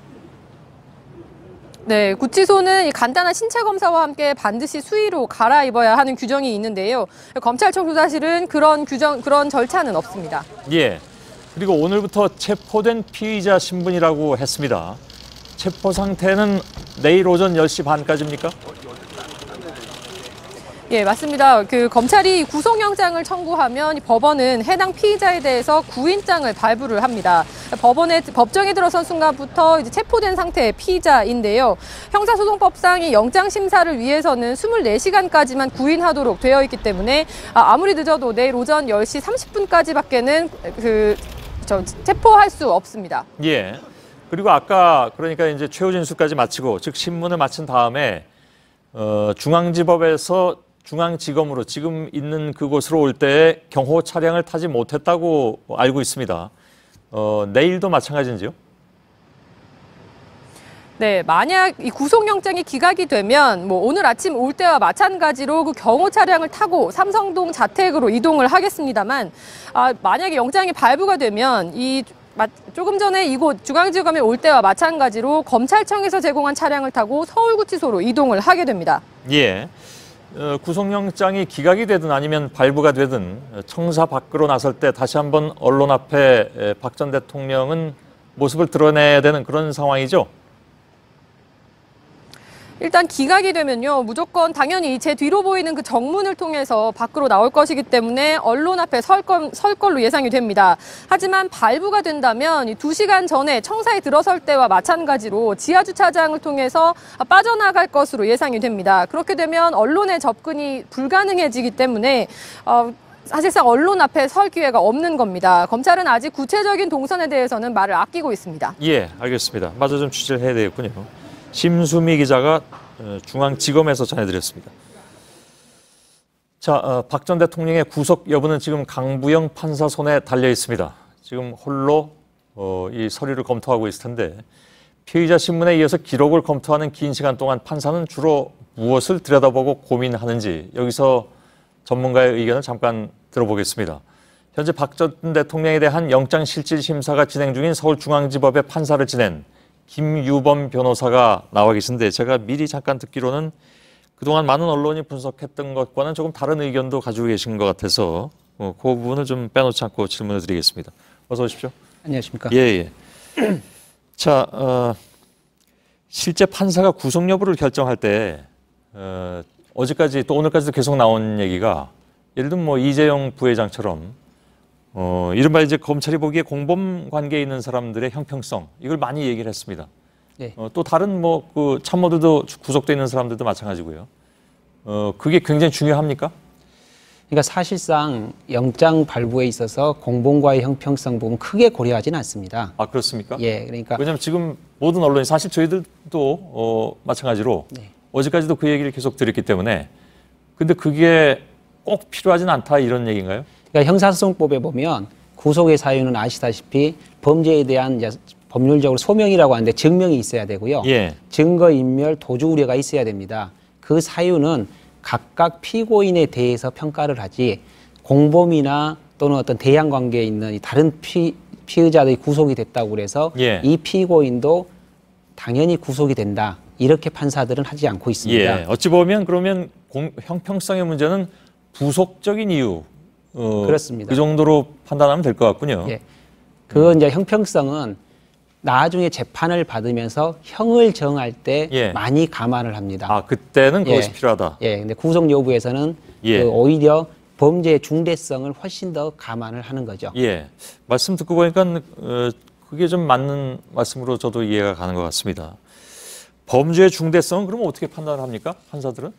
네, 구치소는 간단한 신체 검사와 함께 반드시 수의로 갈아입어야 하는 규정이 있는데요. 검찰청 조사실은 그런 절차는 없습니다. 예. 그리고 오늘부터 체포된 피의자 신분이라고 했습니다. 체포 상태는 내일 오전 10시 반까지입니까? 예, 맞습니다. 그 검찰이 구속영장을 청구하면 법원은 해당 피의자에 대해서 구인장을 발부를 합니다. 법정에 들어선 순간부터 이제 체포된 상태의 피의자인데요. 형사소송법상 이 영장 심사를 위해서는 24시간까지만 구인하도록 되어 있기 때문에 아무리 늦어도 내일 오전 10시 30분까지밖에는 체포할 수 없습니다. 예. 그리고 아까 그러니까 이제 최후 진술까지 마치고 즉 신문을 마친 다음에 중앙지법에서 중앙지검으로 지금 있는 그곳으로 올 때 경호 차량을 타지 못했다고 알고 있습니다. 내일도 마찬가지인지요? 네, 만약 이 구속영장이 기각이 되면 오늘 아침 올 때와 마찬가지로 그 경호 차량을 타고 삼성동 자택으로 이동을 하겠습니다만 만약에 영장이 발부가 되면 조금 전에 이곳 중앙지검에 올 때와 마찬가지로 검찰청에서 제공한 차량을 타고 서울구치소로 이동을 하게 됩니다. 예. 구속영장이 기각이 되든 아니면 발부가 되든 청사 밖으로 나설 때 다시 한번 언론 앞에 박 전 대통령은 모습을 드러내야 되는 그런 상황이죠? 일단 기각이 되면요, 무조건 당연히 제 뒤로 보이는 그 정문을 통해서 밖으로 나올 것이기 때문에 언론 앞에 설 걸로 예상이 됩니다. 하지만 발부가 된다면 2시간 전에 청사에 들어설 때와 마찬가지로 지하주차장을 통해서 빠져나갈 것으로 예상이 됩니다. 그렇게 되면 언론의 접근이 불가능해지기 때문에 사실상 언론 앞에 설 기회가 없는 겁니다. 검찰은 아직 구체적인 동선에 대해서는 말을 아끼고 있습니다. 예, 알겠습니다. 마저 좀 취재를 해야 되겠군요. 심수미 기자가 중앙지검에서 전해드렸습니다. 자, 박 전 대통령의 구속 여부는 지금 강부영 판사 손에 달려 있습니다. 지금 홀로 이 서류를 검토하고 있을 텐데 피의자 신문에 이어서 기록을 검토하는 긴 시간 동안 판사는 주로 무엇을 들여다보고 고민하는지 여기서 전문가의 의견을 잠깐 들어보겠습니다. 현재 박 전 대통령에 대한 영장실질심사가 진행 중인 서울중앙지법의 판사를 지낸 김유범 변호사가 나와 계신데 제가 미리 잠깐 듣기로는 그동안 많은 언론이 분석했던 것과는 조금 다른 의견도 가지고 계신 것 같아서 그 부분을 좀 빼놓지 않고 질문을 드리겠습니다. 어서 오십시오. 안녕하십니까. 예. 자, 실제 판사가 구속 여부를 결정할 때 어제까지 또 오늘까지도 계속 나온 얘기가 예를 들면 뭐 이재용 부회장처럼 이른바 이제 검찰이 보기에 공범 관계에 있는 사람들의 형평성 이걸 많이 얘기를 했습니다. 네. 또 다른 뭐 그 참모들도 구속돼 있는 사람들도 마찬가지고요. 그게 굉장히 중요합니까? 그러니까 사실상 영장 발부에 있어서 공범과의 형평성 부분 크게 고려하지는 않습니다. 아 그렇습니까? 예, 그러니까 왜냐하면 지금 모든 언론이 사실 저희들도 마찬가지로 네. 어제까지도 그 얘기를 계속 드렸기 때문에 근데 그게 꼭 필요하진 않다 이런 얘기인가요? 그러니까 형사소송법에 보면 구속의 사유는 아시다시피 범죄에 대한 법률적으로 소명이라고 하는데 증명이 있어야 되고요. 예. 증거인멸, 도주 우려가 있어야 됩니다. 그 사유는 각각 피고인에 대해서 평가를 하지 공범이나 또는 어떤 대양 관계에 있는 이 다른 피의자들이 구속이 됐다고 그래서 예. 이 피고인도 당연히 구속이 된다. 이렇게 판사들은 하지 않고 있습니다. 예. 어찌 보면 그러면 형평성의 문제는 부속적인 이유 그렇습니다. 그 정도로 판단하면 될 것 같군요. 예. 그건 이제 형평성은 나중에 재판을 받으면서 형을 정할 때 예. 많이 감안을 합니다. 아 그때는 그것이 예. 필요하다. 예, 근데 구속 여부에서는 예. 오히려 범죄의 중대성을 훨씬 더 감안을 하는 거죠. 예, 말씀 듣고 보니까 그게 좀 맞는 말씀으로 저도 이해가 가는 것 같습니다. 범죄의 중대성은 그러면 어떻게 판단을 합니까? 판사들은?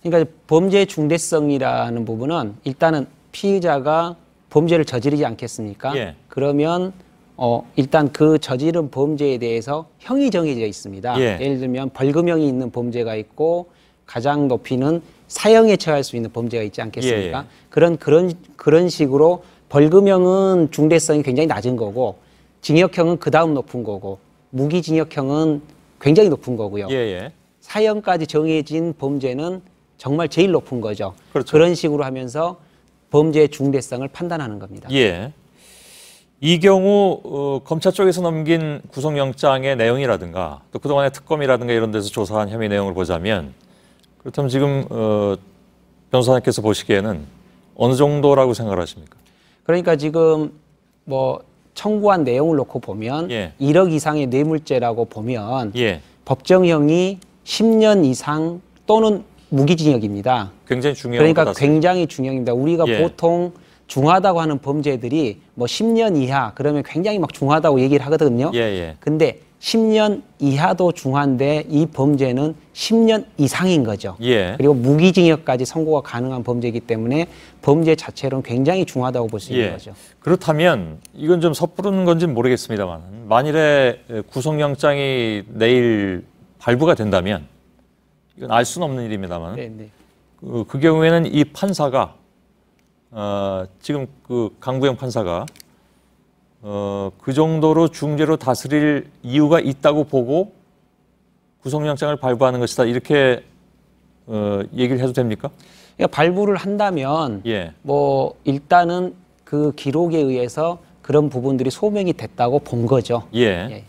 그러니까 범죄의 중대성이라는 부분은 일단은 피의자가 범죄를 저지르지 않겠습니까? 예. 그러면 일단 그 저지른 범죄에 대해서 형이 정해져 있습니다. 예. 예를 들면 벌금형이 있는 범죄가 있고 가장 높이는 사형에 처할 수 있는 범죄가 있지 않겠습니까? 예. 그런 식으로 벌금형은 중대성이 굉장히 낮은 거고 징역형은 그 다음 높은 거고 무기징역형은 굉장히 높은 거고요. 예. 사형까지 정해진 범죄는 정말 제일 높은 거죠. 그렇죠. 그런 식으로 하면서 범죄의 중대성을 판단하는 겁니다. 예. 이 경우 검찰 쪽에서 넘긴 구속영장의 내용이라든가 또 그동안의 특검이라든가 이런 데서 조사한 혐의 내용을 보자면 그렇다면 지금 변호사님께서 보시기에는 어느 정도라고 생각을 하십니까? 그러니까 지금 뭐 청구한 내용을 놓고 보면 예. 1억 이상의 뇌물죄라고 보면 예. 법정형이 10년 이상 또는 무기징역입니다. 굉장히 중요한 그러니까 거다. 굉장히 중요합니다. 우리가 예. 보통 중하다고 하는 범죄들이 뭐 10년 이하 그러면 굉장히 막 중하다고 얘기를 하거든요. 예. 근데 10년 이하도 중한데 이 범죄는 10년 이상인 거죠. 예. 그리고 무기징역까지 선고가 가능한 범죄이기 때문에 범죄 자체로는 굉장히 중하다고 볼 수 있는 거죠. 그렇다면 이건 좀 섣부른 건지는 모르겠습니다만 만일에 구속영장이 내일 발부가 된다면 이건 알 수는 없는 일입니다만 그 경우에는 이 판사가 지금 그 강부영 판사가 그 정도로 중죄로 다스릴 이유가 있다고 보고 구속영장을 발부하는 것이다 이렇게 얘기를 해도 됩니까? 그러니까 발부를 한다면 뭐 일단은 그 기록에 의해서 그런 부분들이 소명이 됐다고 본 거죠. 예.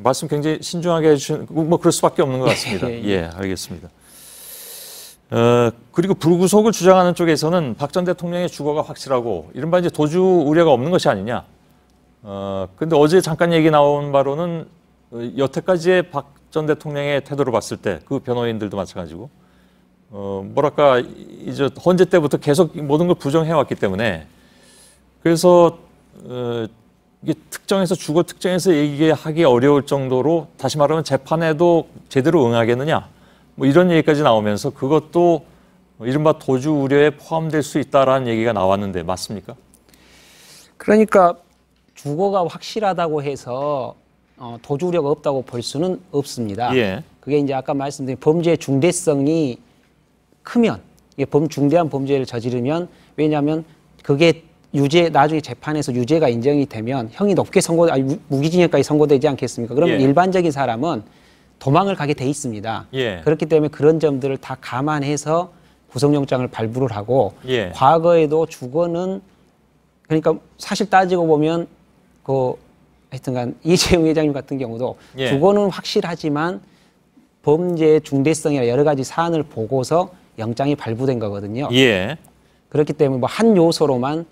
말씀 굉장히 신중하게 해주신 뭐 그럴 수밖에 없는 것 같습니다. 예, 알겠습니다. 그리고 불구속을 주장하는 쪽에서는 박 전 대통령의 주거가 확실하고 이른바 이제 도주 우려가 없는 것이 아니냐. 근데 어제 잠깐 얘기 나온 바로는 여태까지의 박 전 대통령의 태도를 봤을 때 그 변호인들도 마찬가지고 뭐랄까 이제 헌재 때부터 계속 모든 걸 부정해왔기 때문에 그래서 이게 특정해서 주거 특정해서 얘기하기 어려울 정도로 다시 말하면 재판에도 제대로 응하겠느냐 뭐 이런 얘기까지 나오면서 그것도 이른바 도주 우려에 포함될 수 있다라는 얘기가 나왔는데 맞습니까? 그러니까 주거가 확실하다고 해서 도주 우려가 없다고 볼 수는 없습니다. 예. 그게 이제 아까 말씀드린 범죄의 중대성이 크면 이게 중대한 범죄를 저지르면 왜냐하면 그게 나중에 재판에서 유죄가 인정이 되면 형이 높게 무기징역까지 선고되지 않겠습니까? 그러면 일반적인 사람은 도망을 가게 돼 있습니다. 그렇기 때문에 그런 점들을 다 감안해서 구속영장을 발부를 하고 과거에도 주거는 그러니까 사실 따지고 보면 그 하여튼간 이재용 회장님 같은 경우도 예. 주거는 확실하지만 범죄의 중대성이나 여러 가지 사안을 보고서 영장이 발부된 거거든요. 예. 그렇기 때문에 뭐 한 요소로만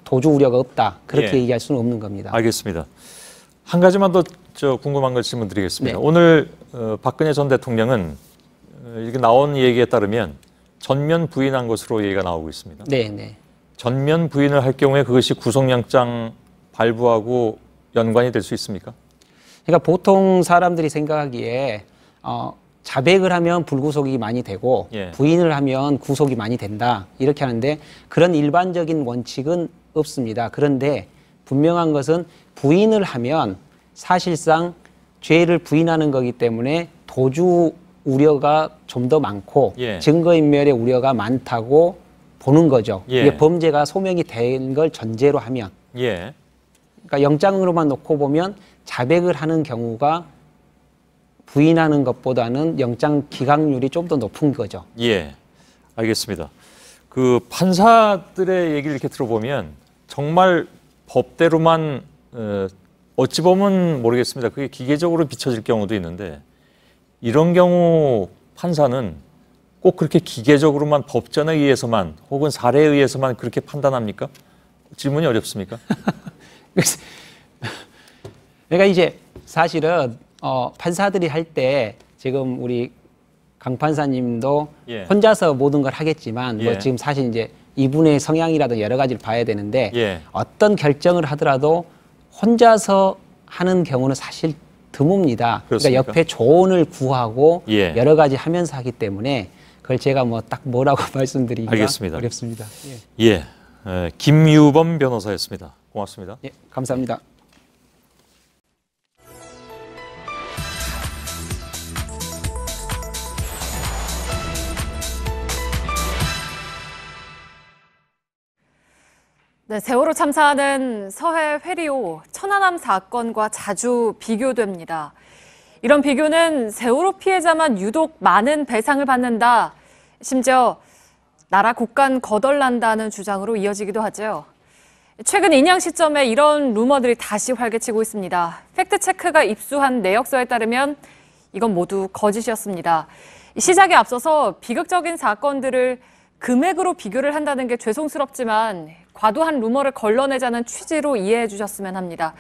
도주 우려가 없다 그렇게 예. 얘기할 수는 없는 겁니다. 알겠습니다. 한 가지만 더 궁금한 걸 질문드리겠습니다. 네. 오늘 박근혜 전 대통령은 이렇게 나온 얘기에 따르면 전면 부인한 것으로 얘기가 나오고 있습니다. 네, 네. 전면 부인을 할 경우에 그것이 구속영장 발부하고 연관이 될 수 있습니까? 그러니까 보통 사람들이 생각하기에 자백을 하면 불구속이 많이 되고 예. 부인을 하면 구속이 많이 된다 이렇게 하는데 그런 일반적인 원칙은 없습니다. 그런데 분명한 것은 부인을 하면 사실상 죄를 부인하는 거기 때문에 도주 우려가 좀 더 많고 예. 증거인멸의 우려가 많다고 보는 거죠. 예. 이게 범죄가 소명이 된 걸 전제로 하면. 예. 그러니까 영장으로만 놓고 보면 자백을 하는 경우가 부인하는 것보다는 영장 기각률이 좀 더 높은 거죠. 예. 알겠습니다. 그 판사들의 얘기를 이렇게 들어보면 정말 법대로만 어찌 보면 모르겠습니다. 그게 기계적으로 비춰질 경우도 있는데 이런 경우 판사는 꼭 그렇게 기계적으로만 법전에 의해서만 혹은 사례에 의해서만 그렇게 판단합니까? 질문이 어렵습니까? 그러니까 이제 사실은 판사들이 할 때 지금 우리 강 판사님도 예. 혼자서 모든 걸 하겠지만 뭐 예. 지금 사실 이제 이분의 성향이라든 여러 가지를 봐야 되는데 예. 어떤 결정을 하더라도 혼자서 하는 경우는 사실 드뭅니다. 그러니까 옆에 조언을 구하고 예. 여러 가지 하면서 하기 때문에 그걸 제가 뭐 딱 뭐라고 말씀드리기가 알겠습니다. 어렵습니다. 예. 김유범 변호사였습니다. 고맙습니다. 예, 감사합니다. 네, 세월호 참사는 서해 회리호 천안함 사건과 자주 비교됩니다. 이런 비교는 세월호 피해자만 유독 많은 배상을 받는다. 심지어 나라 국간 거덜난다는 주장으로 이어지기도 하죠. 최근 인양 시점에 이런 루머들이 다시 활개치고 있습니다. 팩트체크가 입수한 내역서에 따르면 이건 모두 거짓이었습니다. 시작에 앞서서 비극적인 사건들을 금액으로 비교를 한다는 게 죄송스럽지만 과도한 루머를 걸러내자는 취지로 이해해 주셨으면 합니다.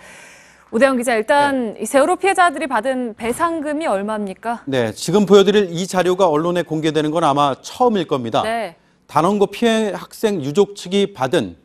오대영 기자, 일단 이 세월호 피해자들이 받은 배상금이 얼마입니까? 네, 지금 보여드릴 이 자료가 언론에 공개되는 건 아마 처음일 겁니다. 네. 단원고 피해 학생 유족 측이 받은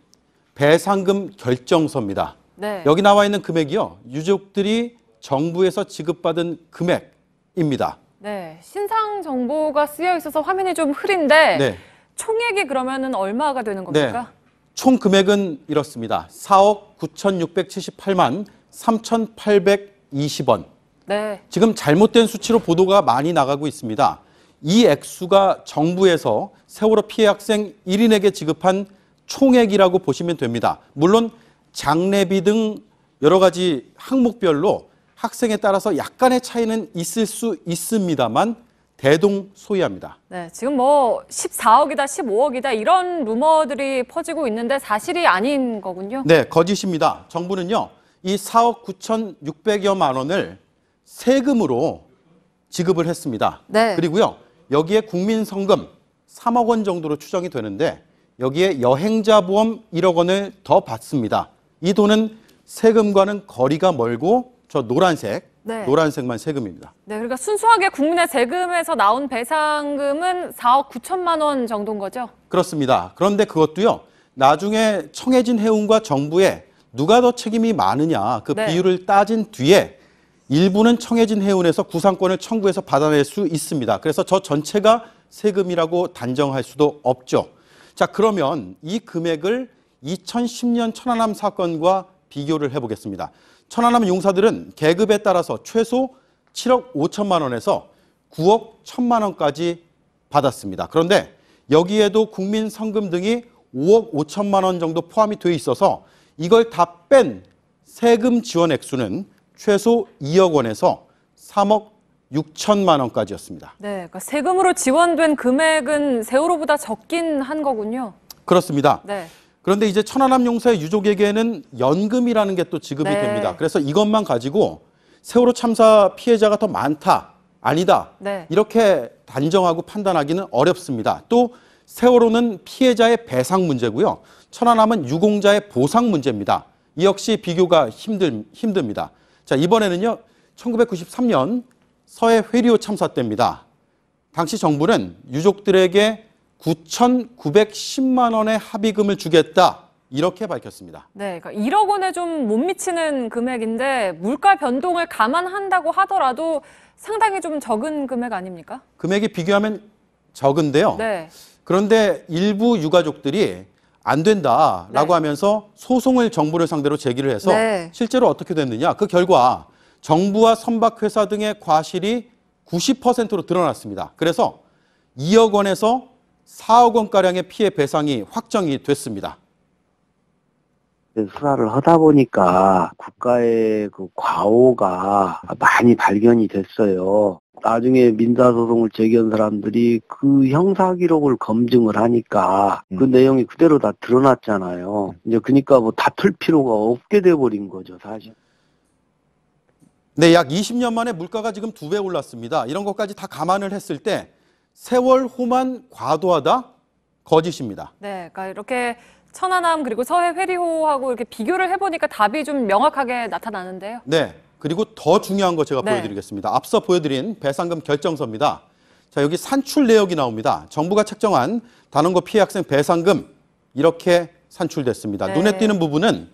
배상금 결정서입니다. 네. 여기 나와 있는 금액이요, 유족들이 정부에서 지급받은 금액입니다. 네, 신상 정보가 쓰여 있어서 화면이 좀 흐린데 네. 총액이 그러면은 얼마가 되는 겁니까? 총 금액은 이렇습니다. 4억 9,678만 3,820원. 네. 지금 잘못된 수치로 보도가 많이 나가고 있습니다. 이 액수가 정부에서 세월호 피해 학생 1인에게 지급한 총액이라고 보시면 됩니다. 물론 장례비 등 여러 가지 항목별로 학생에 따라서 약간의 차이는 있을 수 있습니다만 대동소이합니다. 네, 지금 뭐 14억이다, 15억이다 이런 루머들이 퍼지고 있는데 사실이 아닌 거군요. 네, 거짓입니다. 정부는요, 이 4억 9,600여만 원을 세금으로 지급을 했습니다. 네. 그리고요, 여기에 국민성금 3억 원 정도로 추정이 되는데 여기에 여행자 보험 1억 원을 더 받습니다. 이 돈은 세금과는 거리가 멀고 저 노란색, 네. 노란색만 세금입니다. 네, 그러니까 순수하게 국민의 세금에서 나온 배상금은 4억 9천만 원 정도인 거죠? 그렇습니다. 그런데 그것도요, 나중에 청해진 해운과 정부에 누가 더 책임이 많으냐 그 네. 비율을 따진 뒤에 일부는 청해진 해운에서 구상권을 청구해서 받아낼 수 있습니다. 그래서 저 전체가 세금이라고 단정할 수도 없죠. 자, 그러면 이 금액을 2010년 천안함 사건과 비교를 해보겠습니다. 천안함 용사들은 계급에 따라서 최소 7억 5천만 원에서 9억 1천만 원까지 받았습니다. 그런데 여기에도 국민성금 등이 5억 5천만 원 정도 포함이 돼 있어서 이걸 다 뺀 세금 지원 액수는 최소 2억 원에서 3억 6천만 원까지였습니다. 네, 그러니까 세금으로 지원된 금액은 세월호보다 적긴 한 거군요. 그렇습니다. 네. 그런데 이제 천안함 용사의 유족에게는 연금이라는 게 또 지급이 네. 됩니다. 그래서 이것만 가지고 세월호 참사 피해자가 더 많다, 아니다 네. 이렇게 단정하고 판단하기는 어렵습니다. 또 세월호는 피해자의 배상 문제고요. 천안함은 유공자의 보상 문제입니다. 이 역시 비교가 힘듭니다. 자, 이번에는요. 1993년 서해 회리호 참사 때입니다. 당시 정부는 유족들에게 9,910만 원의 합의금을 주겠다 이렇게 밝혔습니다. 네, 그러니까 1억 원에 좀 못 미치는 금액인데 물가 변동을 감안한다고 하더라도 상당히 좀 적은 금액 아닙니까? 금액이 비교하면 적은데요. 네. 그런데 일부 유가족들이 안 된다라고 하면서 소송을 정부를 상대로 제기를 해서 실제로 어떻게 됐느냐. 그 결과 정부와 선박회사 등의 과실이 90%로 드러났습니다. 그래서 2억 원에서 4억 원가량의 피해 배상이 확정이 됐습니다. 수사를 하다 보니까 국가의 그 과오가 많이 발견이 됐어요. 나중에 민사소송을 제기한 사람들이 그 형사 기록을 검증을 하니까 그 내용이 그대로 다 드러났잖아요. 이제 그러니까 뭐 다툴 필요가 없게 돼버린 거죠, 사실. 네, 약 20년 만에 물가가 지금 2배 올랐습니다. 이런 것까지 다 감안을 했을 때 세월호만 과도하다? 거짓입니다. 네, 그러니까 이렇게 천안함 그리고 서해 회리호하고 이렇게 비교를 해보니까 답이 좀 명확하게 나타나는데요. 네, 그리고 더 중요한 거 제가 네. 보여드리겠습니다. 앞서 보여드린 배상금 결정서입니다. 자, 여기 산출 내역이 나옵니다. 정부가 책정한 단원고 피해 학생 배상금 이렇게 산출됐습니다. 네. 눈에 띄는 부분은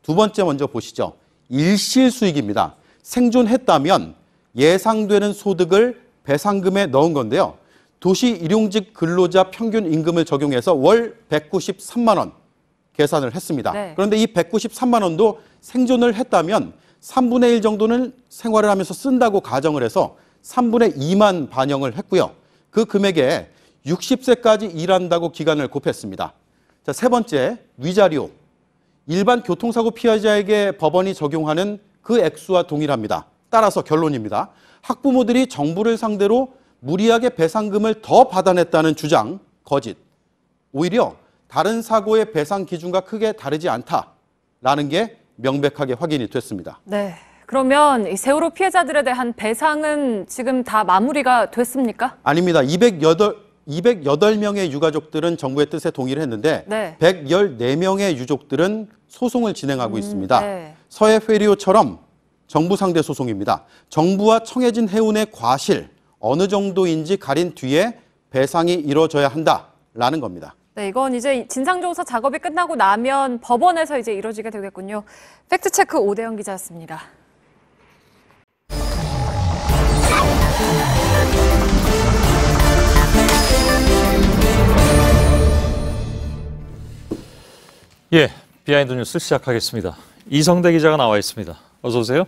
두 번째 먼저 보시죠. 일실 수익입니다. 생존했다면 예상되는 소득을 배상금에 넣은 건데요. 도시 일용직 근로자 평균 임금을 적용해서 월 193만 원 계산을 했습니다. 네. 그런데 이 193만 원도 생존을 했다면 3분의 1 정도는 생활을 하면서 쓴다고 가정을 해서 3분의 2만 반영을 했고요. 그 금액에 60세까지 일한다고 기간을 곱했습니다. 자, 세 번째, 위자료. 일반 교통사고 피해자에게 법원이 적용하는 그 액수와 동일합니다. 따라서 결론입니다. 학부모들이 정부를 상대로 무리하게 배상금을 더 받아냈다는 주장, 거짓. 오히려 다른 사고의 배상 기준과 크게 다르지 않다라는 게 명백하게 확인이 됐습니다. 네, 그러면 이 세월호 피해자들에 대한 배상은 지금 다 마무리가 됐습니까? 아닙니다. 208명의 유가족들은 정부의 뜻에 동의를 했는데 네. 114명의 유족들은 소송을 진행하고 있습니다. 네. 서해 회리호처럼 정부 상대 소송입니다. 정부와 청해진 해운의 과실 어느 정도인지 가린 뒤에 배상이 이루어져야 한다라는 겁니다. 네, 이건 이제 진상조사 작업이 끝나고 나면 법원에서 이제 이루어지게 되겠군요. 팩트체크 오대영 기자였습니다. 예, 비하인드 뉴스 시작하겠습니다. 이성대 기자가 나와 있습니다. 어서 오세요.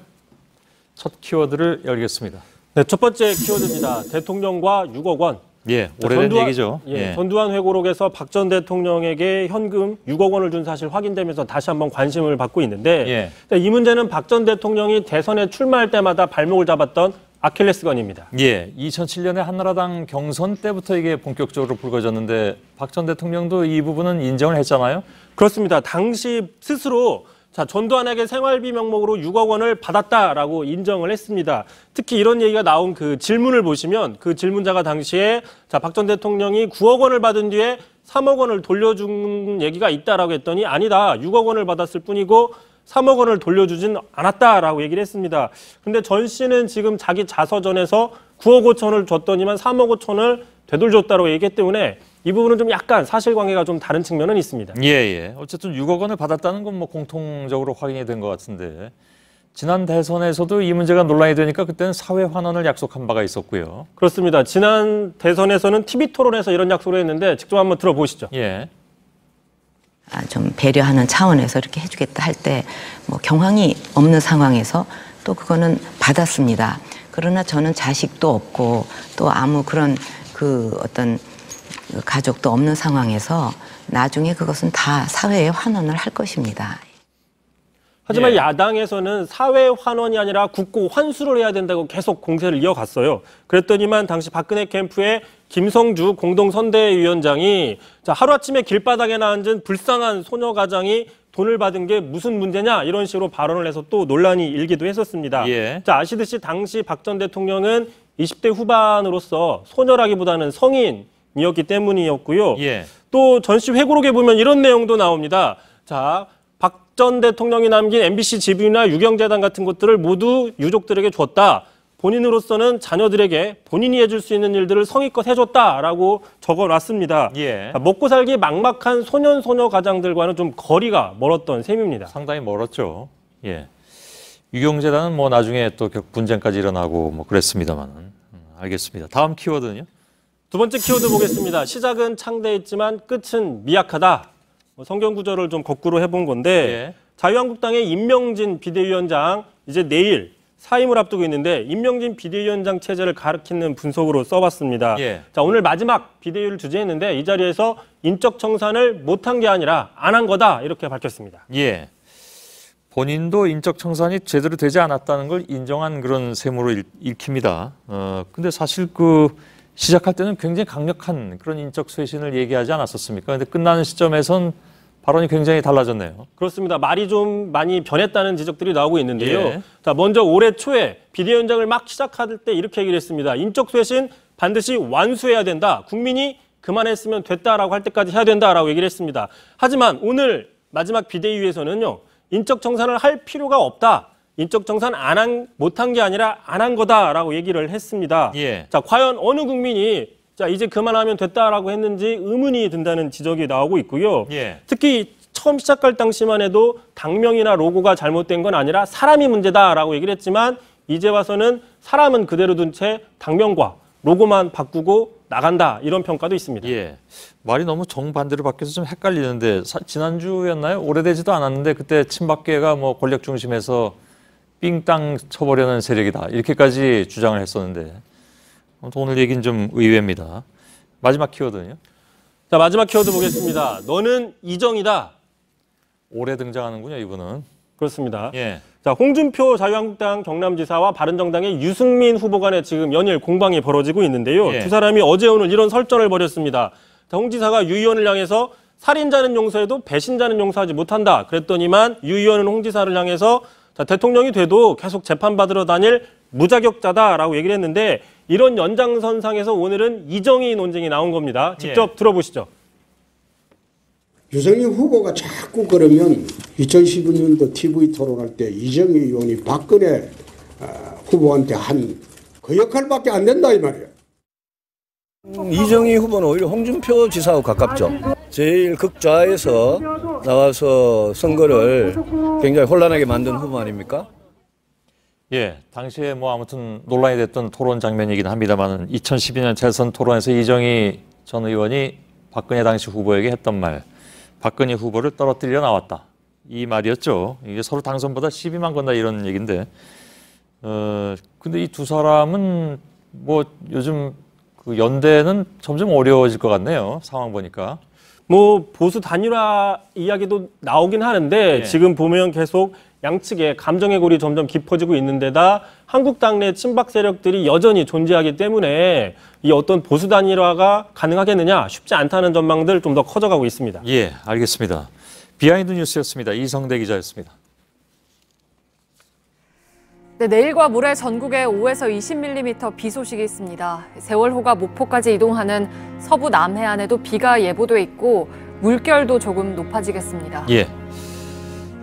첫 키워드를 열겠습니다. 네, 첫 번째 키워드입니다. 대통령과 6억 원. 예, 오래된 얘기죠. 예, 전두환 회고록에서 박 전 대통령에게 현금 6억 원을 준 사실 확인되면서 다시 한번 관심을 받고 있는데 이 문제는 박 전 대통령이 대선에 출마할 때마다 발목을 잡았던 아킬레스건입니다. 예, 2007년에 한나라당 경선 때부터 이게 본격적으로 불거졌는데 박 전 대통령도 이 부분은 인정을 했잖아요. 그렇습니다. 당시 스스로 전두환에게 생활비 명목으로 6억 원을 받았다라고 인정을 했습니다. 특히 이런 얘기가 나온 그 질문을 보시면 그 질문자가 당시에 박 전 대통령이 9억 원을 받은 뒤에 3억 원을 돌려준 얘기가 있다라고 했더니 아니다. 6억 원을 받았을 뿐이고 3억 원을 돌려주진 않았다라고 얘기를 했습니다. 근데 전 씨는 지금 자기 자서전에서 9억 5천을 줬더니만 3억 5천을 되돌렸다고 얘기했기 때문에 이 부분은 좀 약간 사실관계가 좀 다른 측면은 있습니다. 예. 어쨌든 6억 원을 받았다는 건 뭐 공통적으로 확인이 된 것 같은데 지난 대선에서도 이 문제가 논란이 되니까 그때는 사회 환원을 약속한 바가 있었고요. 그렇습니다. 지난 대선에서는 TV토론에서 이런 약속을 했는데 직접 한번 들어보시죠. 예. 좀 배려하는 차원에서 이렇게 해주겠다 할 때 뭐 경황이 없는 상황에서 또 그거는 받았습니다. 그러나 저는 자식도 없고 또 아무 그런 그 어떤 가족도 없는 상황에서 나중에 그것은 다 사회에 환원을 할 것입니다. 하지만 예. 야당에서는 사회 환원이 아니라 국고 환수를 해야 된다고 계속 공세를 이어갔어요. 그랬더니만 당시 박근혜 캠프의 김성주 공동선대위원장이 하루아침에 길바닥에 앉은 불쌍한 소녀 가장이 돈을 받은 게 무슨 문제냐 이런 식으로 발언을 해서 또 논란이 일기도 했었습니다. 예. 아시듯이 당시 박 전 대통령은 20대 후반으로서 소녀라기보다는 성인이었기 때문이었고요. 예. 또 전시 회고록에 보면 이런 내용도 나옵니다. 자, 박 전 대통령이 남긴 MBC 지분이나 유경재단 같은 것들을 모두 유족들에게 줬다. 본인으로서는 자녀들에게 본인이 해줄 수 있는 일들을 성의껏 해줬다라고 적어놨습니다. 예. 먹고 살기 막막한 소녀 가장들과는 좀 거리가 멀었던 셈입니다. 상당히 멀었죠. 예. 유경재단은 뭐 나중에 또 분쟁까지 일어나고 뭐 그랬습니다만은. 알겠습니다. 다음 키워드는요? 두 번째 키워드 보겠습니다. 시작은 창대했지만 끝은 미약하다. 성경 구절을 좀 거꾸로 해본 건데 자유한국당의 임명진 비대위원장 이제 내일 사임을 앞두고 있는데 임명진 비대위원장 체제를 가리키는 분석으로 써봤습니다. 자, 오늘 마지막 비대위를 주재했는데 이 자리에서 인적 청산을 못한 게 아니라 안 한 거다 이렇게 밝혔습니다. 예. 본인도 인적 청산이 제대로 되지 않았다는 걸 인정한 그런 셈으로 읽힙니다. 근데 사실 시작할 때는 굉장히 강력한 그런 인적 쇄신을 얘기하지 않았었습니까? 근데 끝나는 시점에선 발언이 굉장히 달라졌네요. 그렇습니다. 말이 좀 많이 변했다는 지적들이 나오고 있는데요. 자, 먼저 올해 초에 비대위원장을 막 시작할 때 이렇게 얘기를 했습니다. 인적 쇄신 반드시 완수해야 된다. 국민이 그만했으면 됐다라고 할 때까지 해야 된다라고 얘기를 했습니다. 하지만 오늘 마지막 비대위에서는요. 인적 청산을 할 필요가 없다. 인적 청산 못한 게 아니라 안 한 거다라고 얘기를 했습니다. 자, 과연 어느 국민이 이제 그만하면 됐다라고 했는지 의문이 든다는 지적이 나오고 있고요. 특히 처음 시작할 당시만 해도 당명이나 로고가 잘못된 건 아니라 사람이 문제다라고 얘기를 했지만 이제 와서는 사람은 그대로 둔 채 당명과 로고만 바꾸고 나간다 이런 평가도 있습니다. 예. 말이 너무 정반대로 바뀌어서 좀 헷갈리는데 지난주였나요? 오래되지도 않았는데 그때 친박계가 뭐 권력 중심에서 삥땅 쳐보려는 세력이다 이렇게까지 주장을 했었는데 오늘 얘기는 좀 의외입니다. 마지막 키워드는요? 자, 마지막 키워드 보겠습니다. 너는 이정이다. 올해 등장하는군요, 이분은. 그렇습니다. 예. 자, 홍준표 자유한국당 경남지사와 바른정당의 유승민 후보 간에 지금 연일 공방이 벌어지고 있는데요. 두 사람이 어제 오늘 이런 설전을 벌였습니다. 홍 지사가 유 의원을 향해서 살인자는 용서해도 배신자는 용서하지 못한다. 그랬더니만 유 의원은 홍 지사를 향해서 대통령이 돼도 계속 재판받으러 다닐 무자격자다라고 얘기를 했는데 이런 연장선상에서 오늘은 이정희 논쟁이 나온 겁니다. 직접 들어보시죠. 유승민 후보가 자꾸 그러면 2012년도 TV 토론할 때 이정희 의원이 박근혜 후보한테 한 그 역할밖에 안 된다 이 말이에요. 이정희 후보는 오히려 홍준표 지사하고 가깝죠. 제일 극좌에서 나와서 선거를 굉장히 혼란하게 만든 후보 아닙니까? 예, 당시에 뭐 아무튼 논란이 됐던 토론 장면이긴 합니다만 2012년 재선 토론에서 이정희 전 의원이 박근혜 당시 후보에게 했던 말, 박근혜 후보를 떨어뜨리려 나왔다. 이 말이었죠. 이게 서로 당선보다 시비만 건다 이런 얘기인데, 근데 이 두 사람은 뭐 요즘 연대는 점점 어려워질 것 같네요. 상황 보니까. 뭐 보수 단일화 이야기도 나오긴 하는데 지금 보면 계속 양측의 감정의 골이 점점 깊어지고 있는 데다 한국당 내 친박 세력들이 여전히 존재하기 때문에 이 어떤 보수 단일화가 가능하겠느냐 쉽지 않다는 전망들 좀 더 커져가고 있습니다. 예, 알겠습니다. 비하인드 뉴스였습니다. 이성대 기자였습니다. 네, 내일과 모레 전국에 5에서 20mm 비 소식이 있습니다. 세월호가 목포까지 이동하는 서부 남해안에도 비가 예보돼 있고 물결도 조금 높아지겠습니다. 예.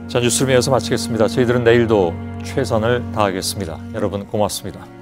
자, 뉴스를 이어서 마치겠습니다. 저희들은 내일도 최선을 다하겠습니다. 여러분 고맙습니다.